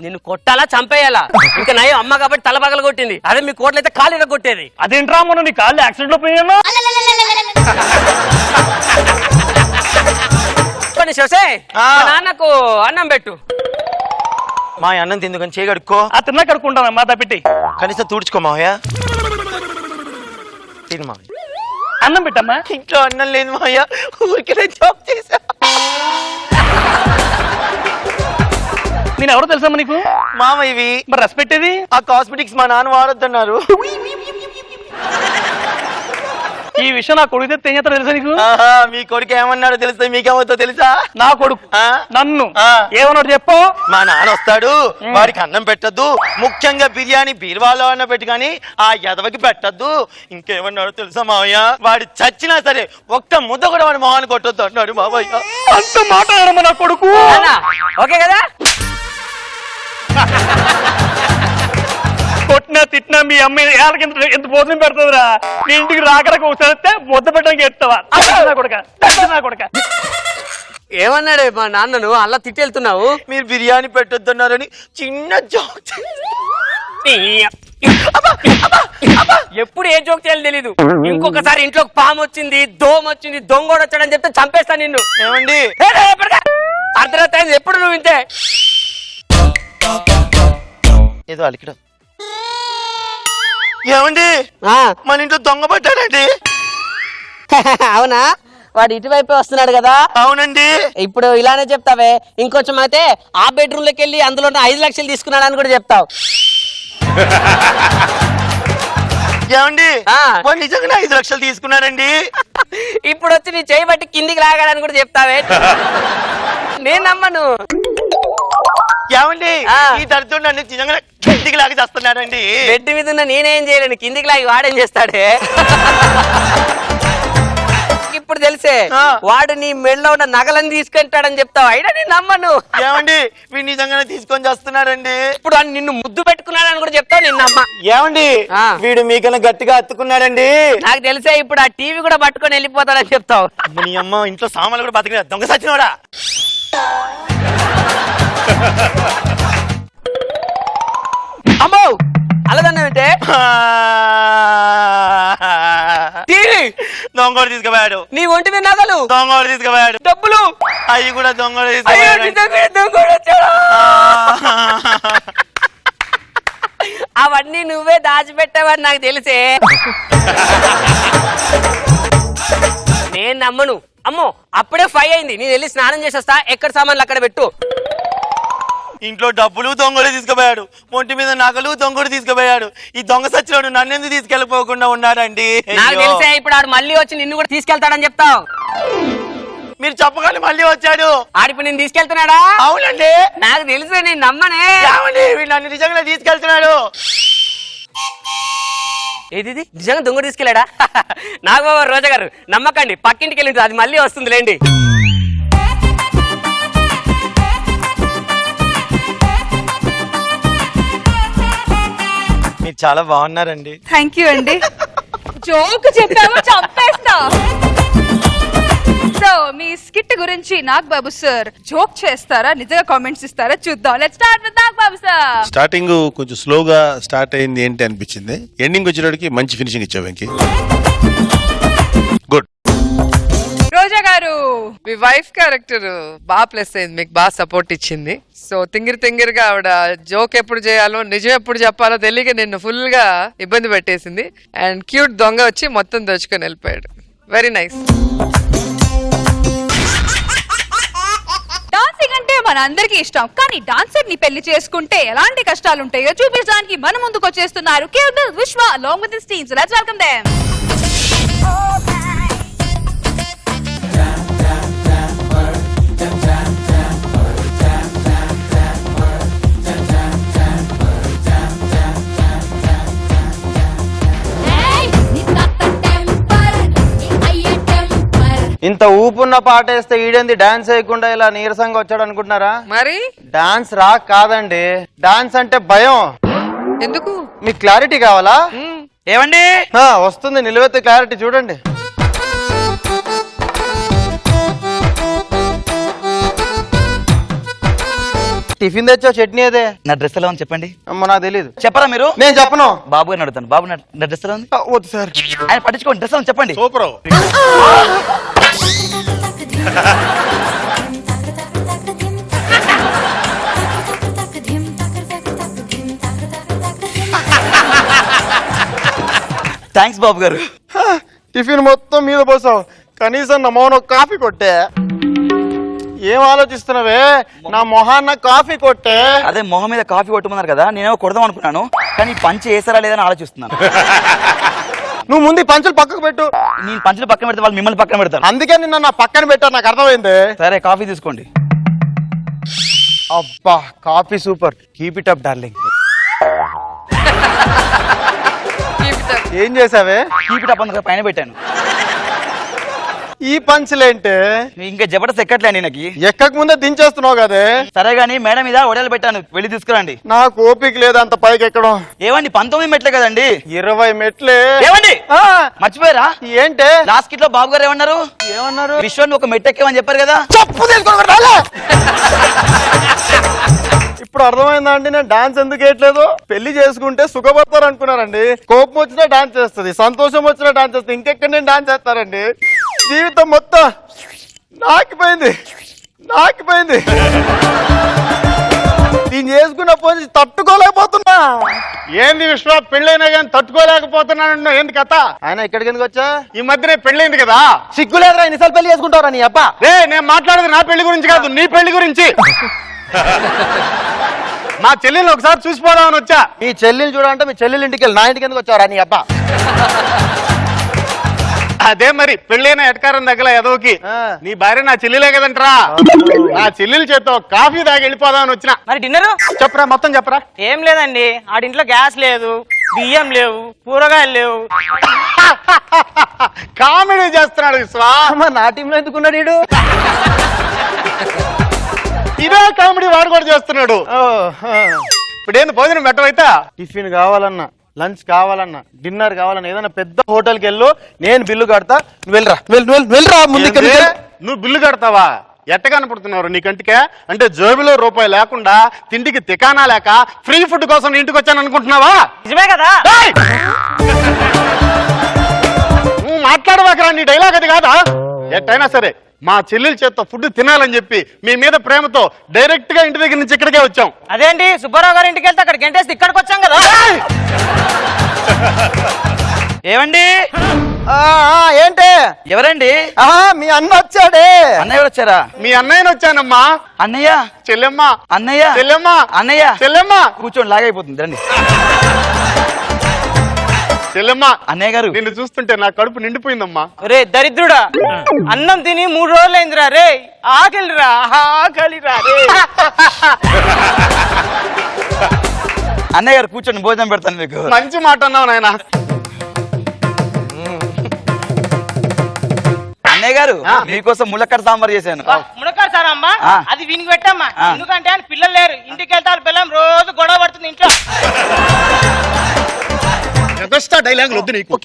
నిన్ను కొట్టాలా చంపేయాలా? ఇంకా నయం అమ్మ కాబట్టి తల పగల కొట్టింది, అదే మీ కోట్లయితే కాలు ఇర కొట్టేది. అదేంట్రా మొన్న నీ కాళ్ళు యాక్సిడెంట్ లో పోయాను. నాన్నకు అన్నం పెట్టు. మా అన్నం తిందుకని చేయగడుక్కో. తిన్నా కడుక్కుంటాను మాతా పెట్టి. కనీసం తుడుచుకో మావయ్య. తిను మావయ్య. అన్నం పెట్టమ్మా. ఇంట్లో అన్నం లేదు మావయ్య, ఊరికే జాబ్ చేసా. నేను ఎవరో తెలుసమ్మా నీకు? మామ ఇవి. మరి రెస్పెక్ట్ ఏది? ఆ కాస్మెటిక్స్ మా నాన్న వాడొద్దన్నారు. ఈ విషయం నా కొడుకు తెంగేత తెలుసా నీకు? మీ కొడుకు ఏమన్నాడో తెలుసా? మీకేమవుతో తెలుసా? నా కొడుకు నన్ను ఏమన్నాడు చెప్పు? మా నాన్న వస్తాడు, వాడికి అన్నం పెట్టద్దు, ముఖ్యంగా బిర్యానీ బీరువాలో అన్న పెట్టి కానీ ఆ ఎదవకి పెట్టద్దు. ఇంకేమన్నాడో తెలుసా మావయ్య? వాడు చచ్చినా సరే ఒక్క ముద్ద కూడా వాడి మొహాన్ని కొట్టొద్దు అన్నాడు మావయ్య. అంత మాట్లాడమ్మా నా కొడుకు. ఓకే కదా? కొట్టినా తిట్టినా మీ అమ్మ ఏళ్ళకి ఎంత భోజనం పెడుతుందిరా. నీ ఇంటికి రాకరాక ఒకసారి ముద్ద పెట్టడానికి ఎత్తావా కొడక? ఏమన్నాడు మా నాన్నను అలా తిట్టి వెళ్తున్నావు? మీరు బిర్యానీ పెట్టొద్దన్నారని చిన్న జోక్. ఎప్పుడు ఏ జోక్ చేయాలి తెలీదు. ఇంకొకసారి ఇంట్లోకి పాము వచ్చింది, దోమ వచ్చింది, దొంగోడు వచ్చాడని చెప్తే చంపేస్తా నిన్ను. ఏమండి అర్ధరాత్రి అయింది, ఎప్పుడు నువ్వు ఇంతే. ఏదో అలికిడం. ఏమండి మన ఇంట్లో దొంగ పట్టాడండి. అవునా? వాడు ఇటువైపే వస్తున్నాడు కదా. అవునండి. ఇప్పుడు ఇలానే చెప్తావే. ఇంకొంచెం అయితే ఆ బెడ్రూమ్ లోకి వెళ్ళి అందులో 5 లక్షలు తీసుకున్నాడు అని కూడా చెప్తావు. ఏమండి వాడు నిజంగా 5 లక్షలు తీసుకున్నారండి. ఇప్పుడు వచ్చి నీ చేయి బట్టి కిందికి లాగాడని కూడా చెప్తావే. నేను నమ్మను. ఏమండి ఈ దరిద్రుడు నన్ను నిజంగా కిందికి లాగి చేస్తున్నాడండి. బెడ్ మీద ఉన్న నేనేం చేయలేను, కిందికి లాగి వాడేం చేస్తాడే. ఇప్పుడు తెలిసే వాడు నీ మెడలో ఉన్న నగలని తీసుకుంటాడని చెప్తావు. అయినా నేను నమ్మను. ఏమండి వీడు నిజంగానే తీసుకొని చేస్తున్నాడండి. ఇప్పుడు నిన్ను ముద్దు పెట్టుకున్నాడని కూడా చెప్తావు. నేను నమ్మ. ఏమండి వీడు మీకన్నా గట్టిగా అత్తుకున్నాడండి. నాకు తెలిసే ఇప్పుడు ఆ టీవీ కూడా పట్టుకొని వెళ్ళిపోతాడని చెప్తావు. నీ అమ్మ ఇంట్లో సామాన్లు కూడా బతికిన దొంగ సచ్చినోడా. అమ్మో అలాదన్నావంటే దొంగోడు తీసుకుపోయాడు. నీ ఒంటి మీద నగలు దొంగోడు తీసుకుపోయాడు. డబ్బులు అవి కూడా దొంగోడు తీసుకుపోయాడు. అవన్నీ నువ్వే దాచిపెట్టావని నాకు తెలిసే. నేను నమ్మను. అమ్మో అప్పుడే 5 అయింది, నేను వెళ్ళి స్నానం చేసేస్తా. ఎక్కడ సామాన్లు అక్కడ పెట్టు. ఇంట్లో డబ్బులు దొంగడు తీసుకుపోయాడు, ఒంటి మీద నగలు దొంగడు తీసుకుపోయాడు. ఈ దొంగ సచ్చినోడు నన్ను ఎందుకు తీసుకెళ్ళిపోకుండా ఉన్నాడండి. నాకు తెలిసే ఇప్పుడు ఆడు మళ్ళీ వచ్చి నిన్ను కూడా తీసుకెళ్తాడని చెప్తావు. మీరు చెప్పగానే మళ్ళీ వచ్చాడు. ఆడిప్పుడు నేను తీసుకెళ్తున్నాడా? అవునండి. నాకు తెలిసే, నేను నమ్మనే. వీడు నన్ను నిజంగా తీసుకెళ్తున్నాడు. ఏది నిజంగా దొంగ తీసుకెళ్ళాడా? నాకు రోజా గారు నమ్మకండి, పక్కింటికి వెళ్ళింది, అది మళ్ళీ వస్తుంది లేండి. మీరు చాలా బాగున్నారండి. థ్యాంక్ యూ అండి. జోక్ చెప్పాము చంపేస్తా. సో మీ స్కిట్ గురించి నాగ్ బాబు సార్ జోక్ చేస్తారా, నిజంగా కామెంట్స్ ఇస్తారా చూద్దాం. Let's start with Nag Babu sir. Starting కొంచెం స్లోగా స్టార్ట్ అయింది ఏంటి అనిపించింది. ఎండింగ్ వచ్చేటప్పటికి మంచి ఫినిషింగ్ ఇచ్చావు వెంకీ. గుడ్. రోజా గారు మీ వైఫ్ క్యారెక్టర్ బాగా ప్లస్ అయింది, మీకు బాగా సపోర్ట్ ఇచ్చింది. సో తింగిరిగా ఆవిడ జోక్ ఎప్పుడు చేయాలో నిజం ఎప్పుడు చెప్పాలో తెలియక నిన్ను ఫుల్ గా ఇబ్బంది పెట్టేసింది. అండ్ క్యూట్ దొంగ వచ్చి మొత్తం దోచుకొని వెళ్ళిపోయాడు. Very nice. డాన్సింగ్ అంటే మన అందరికి ఇష్టం, కానీ డాన్సర్ ని పెళ్లి చేసుకుంటే ఎలాంటి కష్టాలు ఉంటాయో చూపించడానికి మన ముందుకు వచ్చేస్తున్నారు కేవల్ విశ్వ along with his team. So let's welcome them. ఇంత ఊపున్న పాట వేస్తే ఈడేంది డాన్స్ వేయకుండా ఇలా నీరసంగా వచ్చాడు అనుకుంటున్నారా? మరి డాన్స్ రా కాదండి, డాన్స్ అంటే భయం. ఎందుకు? మీకు క్లారిటీ కావాలా? ఏమండి వస్తుంది, నిలువెత్తు క్లారిటీ చూడండి. టిఫిన్ తెచ్చా, చట్నీ అదే. నా డ్రెస్ ఎలా ఉంది చెప్పండి. అమ్మ నాకు తెలియదు. చెప్పరా మీరు? నేను చెప్పను. బాబు గారిని అడుగుతాను. బాబు నా డ్రెస్ ఎలా ఉంది? వద్దు సార్, ఆయన పట్టించుకోండి. డ్రెస్ ఉంది చెప్పండి. సూపర్. థ్యాంక్స్ బాబు గారు. టిఫిన్ మొత్తం మీద పోసావు, కనీసం నా మౌన కాఫీ కొట్టే. ఏం ఆలోచిస్తున్నావే? నా మొహాన్న కాఫీ కొట్టే. అదే మొహం మీద కాఫీ కొట్టమన్నారు కదా, నేనేమో కొడదాం అనుకున్నాను, కానీ పంచి వేసారా లేదని ఆలోచిస్తున్నాను. నువ్వు ముందు పంచులు పక్కకు పెట్టు. నేను పంచులు పక్కన పెడితే వాళ్ళు మిమ్మల్ని పక్కన పెడతాను. అందుకే నిన్న నా పక్కన పెట్టారు, నాకు అర్థమైంది. సరే కాఫీ తీసుకోండి. అబ్బా coffee super. Keep it up darling. ఏం చేసావే? కీప్ ఇట్ అప్ అందుకు పైన పెట్టాను. ఈ పంచులేంటే ఇంకా జబర్దస్త్ ఎక్కట్లేండి నాకు. ఎక్కక ముందే దించేస్తున్నావు కదే. సరే గానీ మేడం మీద ఒడేలు పెట్టాను, వెళ్ళి తీసుకురండి. నాకు ఓపిక లేదు అంత పైకి ఎక్కడం. ఏమండి 19 మెట్లే కదండి. 20 మెట్లే. ఏమండి మర్చిపోయారా? ఏంటే లాస్ట్ కిట్ లో బాబు గారు ఏమన్నారు? ఏమన్నారు? విశ్వాన్ని ఒక మెట్టు ఎక్కేమని చెప్పారు కదా. చెప్పు ఇప్పుడు అర్థమైందా అండి నేను డాన్స్ ఎందుకు వేయట్లేదు? పెళ్లి చేసుకుంటే సుఖపడతారు అనుకున్నారండి. కోపం వచ్చినా డాన్స్ చేస్తుంది, సంతోషం వచ్చినా డాన్స్ చేస్తుంది, ఇంకెక్కడ నేను డాన్స్ చేస్తారండి? జీవితం మొత్తం నాకిపోయింది. నేను చేసుకున్న పోయి తట్టుకోలేకపోతున్నా. ఏంది విశ్వ, పెళ్ళైనా కానీ తట్టుకోలేకపోతున్నాను, ఏంది కథ? ఆయన ఎక్కడికి ఎందుకు వచ్చా? ఈ మధ్యనే పెళ్ళైంది కదా. సిగ్గులేదురా, ఎన్నిసార్లు పెళ్లి చేసుకుంటారా నీ అబ్బా? రే, నేను మాట్లాడేది నా పెళ్లి గురించి కాదు, నీ పెళ్లి గురించి. మా చెల్లెల్ని ఒకసారి చూసిపోదామని వచ్చా. మీ చెల్లెలు చూడాలంటే మీ చెల్లెలు ఇంటికి వెళ్ళి, నా ఇంటికి ఎందుకు వచ్చారా నీ అబ్బా? అదే మరి, పెళ్ళైన ఎటకారం దగ్గర ఎదవకి నీ భార్య నా చెల్లెలే కదంటరా. నా చెల్లెల చేత కాఫీ తాగి వెళ్ళిపోదామని వచ్చిన. మరి డిన్నర్ చెప్పరా, మొత్తం చెప్పరా. ఏం లేదండి, ఆడింట్లో గ్యాస్ లేదు, బియ్యం లేవు, కూరగాయలు లేవు. కామెడీ చేస్తున్నాడు విశ్వా. నా టీంలో ఎందుకున్నాడు వీడు? ఇదే కామెడీ వాడు కూడా చేస్తున్నాడు. ఇప్పుడు ఏంది భోజనం పెట్టవైతే? టిఫిన్ కావాలన్నా, లంచ్ కావాలన్నా, డిన్నర్ కావాలన్నా, ఏదైనా పెద్ద హోటల్కి వెళ్ళు, నేను బిల్లు కడతా, నువ్వు వెళ్ళరా ముందు. నువ్వు బిల్లు కడతావా? ఎట్ట కనపడుతున్నారు నీ కంటికే? అంటే జేబులో రూపాయి లేకుండా, తిండికి తికానా లేక, ఫ్రీ ఫుడ్ కోసం ఇంటికి వచ్చాను అనుకుంటున్నావా? నిజమే కదా? నువ్వు మాట్లాడవాకరా, నీ డైలాగ్ అది కాదా? ఎట్టయినా సరే మా చెల్లెల చేత్తో ఫుడ్ తినాలని చెప్పి మీ మీద ప్రేమతో డైరెక్ట్ గా ఇంటి దగ్గర నుంచి ఇక్కడికే వచ్చాం. అదేంటి, సుబ్బారావు గారి ఇంటికి వెళ్తే అక్కడ గంటేసి ఇక్కడికి వచ్చాం కదా. ఏమండి? ఏంటి? ఎవరండి? మీ అన్న వచ్చాడే. అన్నయ్య వచ్చారా? మీ అన్నయ్యని వచ్చానమ్మా. అన్నయ్య, చెల్లెమ్మ, అన్నయ్య, చెల్లెమ్మ, అన్నయ్య, చెల్లెమ్మ. కూర్చోండి, లాగైపోతుంది రండి. చెల్లెమ్మ, అన్నయ్య గారు, నిన్ను చూస్తుంటే నా కడుపు నిండిపోయిందమ్మా. రే దరిద్రుడా, అన్నం తిని 3 రోజులైందిరా. రే ఆకలిరా, ఆకలిరా. అన్నయ్య గారు కూర్చోండి, భోజనం పెడతాను మీకు. మంచి మాట అన్నావు నాయన. అన్నయ్య గారు, మీకోసం ములక్కడ సాంబార్ చేశాను. మునక్కాడ సారా అమ్మా? అది వీనికి పెట్టమ్మా. ఎందుకంటే ఆయన పిల్లలు లేరు, ఇంటికి వెళ్తారు, పిల్లం రోజు గొడవ పడుతుంది ఇంట్లో. డైలాగ్ వద్దు నీకు.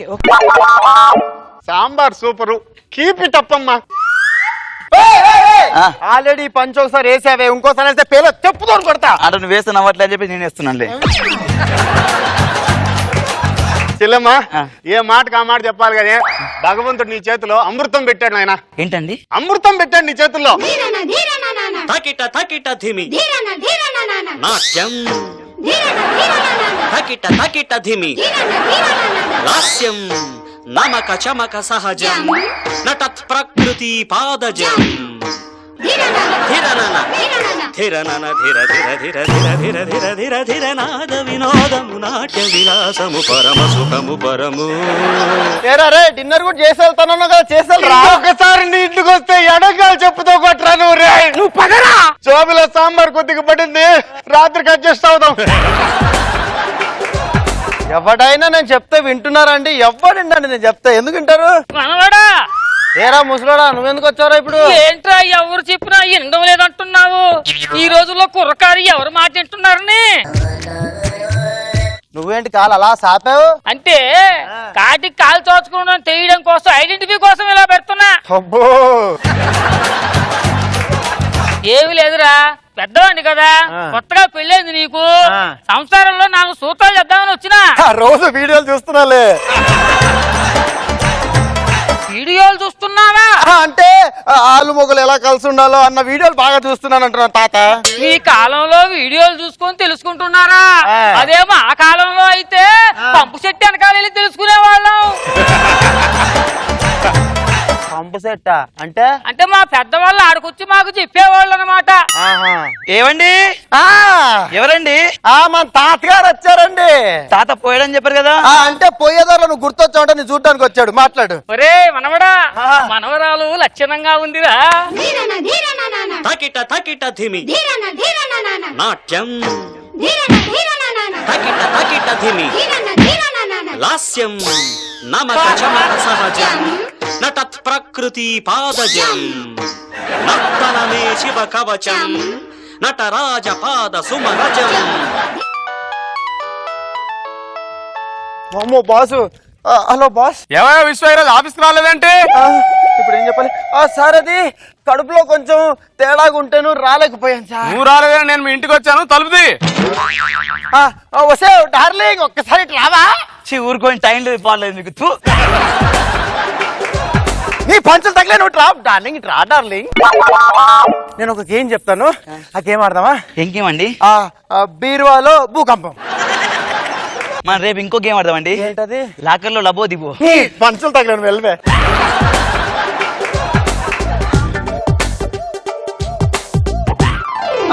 Sambar super, keep it up అమ్మా. ఆల్రెడీ పంచ్ ఒకసారి వేసావే, ఇంకోసారి వేస్తే పేరు చెప్పుతో కొడతా. అంటే నువ్వు వేస్తే నవ్వట్లే అని చెప్పి నేను వేస్తున్నానులే. చెల్లెమ్మా, ఏ మాటకు ఆ మాట చెప్పాలి కదా. భగవంతుడు నీ చేతిలో అమృతం పెట్టాడు నాయన. ఏంటండి? అమృతం పెట్టాడు నీ చేతుల్లో. తకిట తకిట ధిమి నాట్యం, తకిట తకిట ధిమి లాస్యం, నమక చమక సహజం, నటత్ ప్రకృతి పాదజం, ధిరనన ధిరనన ధిర ధిర ధిర ధిర ధిర ధిర ధిర ధిర నాద వినోదము నాట్య విలాసము పరమ సుఖము పరము. రే డిన్నర్ కూడా చేసి వెళ్తాను కదా, చేసేరా? ఒకసారి నీ ఇంటికి వస్తే ఎడగాలి చెప్పుతో కొట్టరా నువ్వు. రే నువ్వు పగరా. జోబిలో సాంబార్ కొద్దిగా పడింది, రాత్రికి అడ్జస్ట్ అవుదాం. ఎవడైనా నేను చెప్తే వింటున్నారండి? ఎవడండి నేను చెప్తే ఎందుకు వింటారు? ఏరా ముసలోడా, నువ్వెందుకు వచ్చారా ఇప్పుడు? ఏంట్రా, ఎవరు చెప్పినా వినడం లేదంటున్నావు? ఈ రోజుల్లో కుర్రకారు ఎవరు మాట వింటున్నారని. నువ్వేంటి కాలు అలా సాపావు? అంటే కాటికి కాలు చోచుకోవడం తెలియడం కోసం, ఐడెంటిఫై కోసం ఇలా పెడుతున్నా. అబ్బో, ఏమి లేదురా, పెద్దవాడిని కదా, కొత్తగా పెళ్ళైంది నీకు. సంసారంలో నాకు సూత్రాలు చెప్దామని వచ్చినా. రోజు వీడియోలు చూస్తున్నాలే. వీడియోలు చూస్తున్నావా? అంటే ఆలు మొగలు ఎలా కలిసి ఉండాలో అన్న వీడియోలు బాగా చూస్తున్నాను అంటున్నాను తాత. ఈ కాలంలో వీడియోలు చూసుకొని తెలుసుకుంటున్నారా? అదేమో ఆ కాలంలో అయితే పంపు చెట్టు వెనకాల వెళ్ళి తెలుసుకునే వాళ్ళం. పంపు సెట్ అంటే? అంటే మా పెద్దవాళ్ళు ఆడకొచ్చి మాకు చెప్పేవాళ్ళు అనమాట. ఏవండి? ఎవరండి? మన తాతగారు వచ్చారండి. తాత పోయాడని చెప్పారు కదా. అంటే పోయేదారు నువ్వు గుర్తొచ్చావు, నీ చూడడానికి వచ్చాడు. మాట్లాడు. ఒరే మనవడా, మనవరాలు లక్షణంగా ఉందిరా. తకిట తకిట ధిమి నాట్యం, తకిట తకిట ధిమి లాస్యం, నమక చమక సహజం, నటత్ ప్రకృతి పాదజం, నర్తనమే శివ కవచం, నటరాజ పాద సుమరజం. బాసు. Hello boss. ఏమయ్యా విశ్వ, ఈరోజు ఆఫీస్కి రాలేదంటే? ఇప్పుడు ఏం చెప్పాలి? సార్ అది కడుపులో కొంచెం తేడాగా ఉంటేను రాలేకపోయాను సార్. నువ్వు రాలేదని నేను మీ ఇంటికి వచ్చాను, తలుపుది. వసే డార్లింగ్ ఒక్కసారి రావా? ఊరుకొని టైం లేదు పోలేదు మీకు. నీ పంచులు తగ్గలే, నువ్వు రా డార్లింగ్, రా డార్లింగ్. నేను ఒక గేమ్ చెప్తాను, ఆ గేమ్ ఆడదామా? ఏం గేమ్ అండి? బీరువాలో భూకంపం. మనం రేపు ఇంకో గేమ్ ఆడదామండి. ఏంటది? లాకర్ లో లబో దిబో. పంచులు తగ్గలేను, వెళ్ళవే.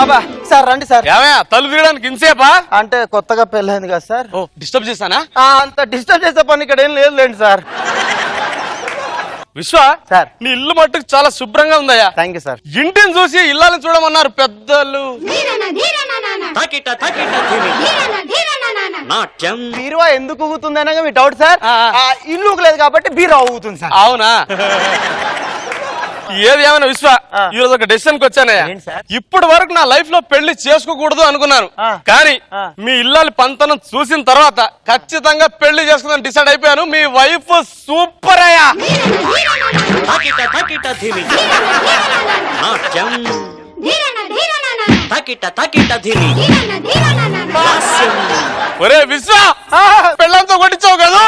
అబ్బా సార్ రండి సార్. తలుపు తీయడానికి ఇంతసేపా? అంటే కొత్తగా పెళ్ళైంది కదా సార్. డిస్టర్బ్ చేశానా? అంత డిస్టర్బ్ చేసే పని ఇక్కడ ఏం లేదులేండి సార్. విశ్వ సార్, నీ ఇల్లు మట్టుకు చాలా శుభ్రంగా ఉందయ్యా. Thank you sir. ఇంటిని చూసి ఇల్లాలని చూడమన్నారు పెద్దలు. నాట్యం. బీరువా ఎందుకు ఊగుతుంది అనగా మీ డౌట్ సార్. ఇల్లు ఊగలేదు కాబట్టి బీరువా ఊగుతుంది సార్. అవునా? ఏది ఏమైనా విశ్వ, ఈ రోజు ఒక డెసిషన్ కి వచ్చానయ్యా. ఇప్పటి వరకు నా లైఫ్ లో పెళ్లి చేసుకోకూడదు అనుకున్నాను, కానీ మీ ఇల్లాలి పంతనం చూసిన తర్వాత ఖచ్చితంగా పెళ్లి చేసుకుందని డిసైడ్ అయిపోయాను. మీ వైఫ్ సూపర్ అయ్యా. ఒరే విశ్వ, పెళ్ళంతో కొట్టించావు కదా,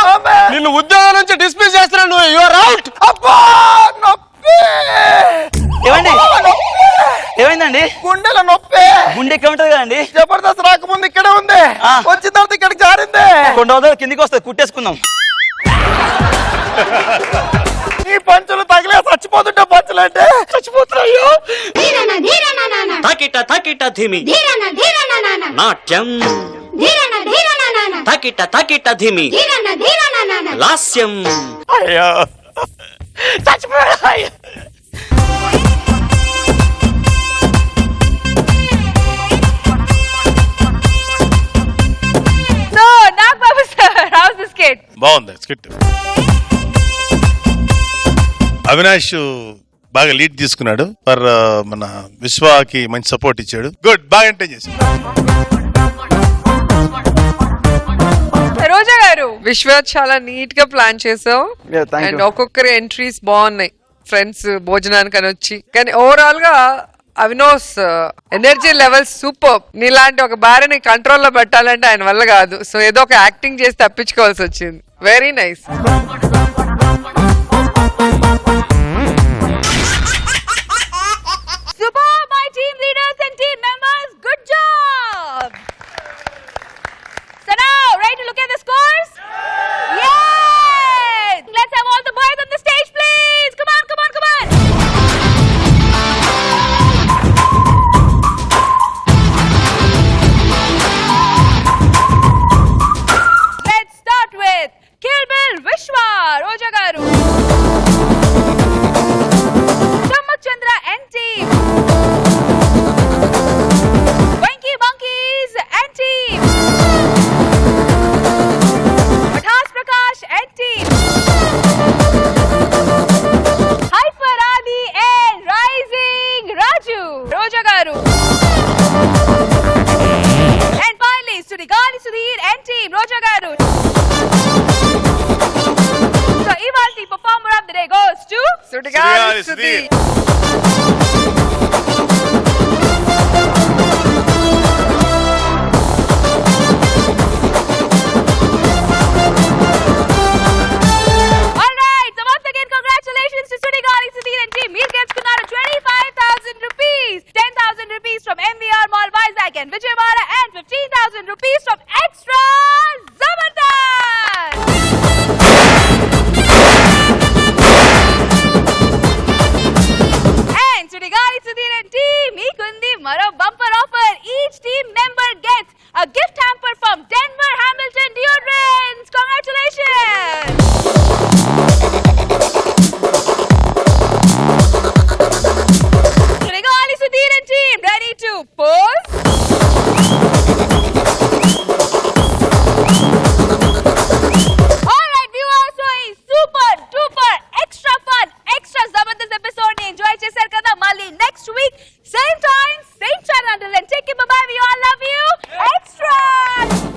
నిన్ను ఉద్యోగం నుంచి డిస్మిస్ చేస్తున్నాను. నువ్వు యువర్ అవుట్. ఏమైందండి? గుండెల నొప్పి. గుండె ఎక్కడ ఉంటది కదండి? జబర్దస్త్ రాకముందు ఇక్కడే ఉంది, వచ్చిన తర్వాత ఇక్కడికి జారింది. కొన్ని రోజులు కిందికి వస్తుంది, కుట్టేసుకుందాం. ఈ పంచులు తగిలే చచ్చిపోతుంటే పంచులు అంటే చచ్చిపోతున్నాయో. తకిట తకిట ధిమి నాట్యం. తకిట తకిట ధిమి లాస్యం. అయ్యో చచ్చిపోయా. So, Nagbabu sir, how's the skit? బాగుంది స్కిట్. అవినాష్ బాగా లీడ్ తీసుకున్నాడు. ఫర్ మన విశ్వాకి మంచి సపోర్ట్ ఇచ్చాడు. గుడ్, బాగా ఎంటర్టైన్ చేశాడు. రోజా గారు, విశ్వ చాలా నీట్ గా ప్లాన్ చేసావు. అండ్ ఒక్కొక్కరి ఎంట్రీస్ బాగున్నాయి. ఫ్రెండ్స్ భోజనానికి అని వచ్చి, కానీ ఓవరాల్ గా అవినోస్ ఎనర్జీ లెవెల్ సూపర్. నీలాంటి ఒక భార్యని కంట్రోల్లో పెట్టాలంటే ఆయన వల్ల కాదు. సో ఏదో ఒక యాక్టింగ్ చేసి తప్పించుకోవాల్సి వచ్చింది. Very nice. super, my team leaders and team members, good job. So now, ready to look at the scores? Yes. Let's have all the boys on the stage, please. Come on, come on, come on. Let's start with Kill Bill Vishwa, Roja garu. Chandra and team. Winky Monkeys and team. Mathas Prakash and team. Hyper Adi and Rising Raju, Roja garu. And finally, Sudigali Sudhir and team, Roja garu. So, Ivalti performer of the day goes to Sudigali Sudhir.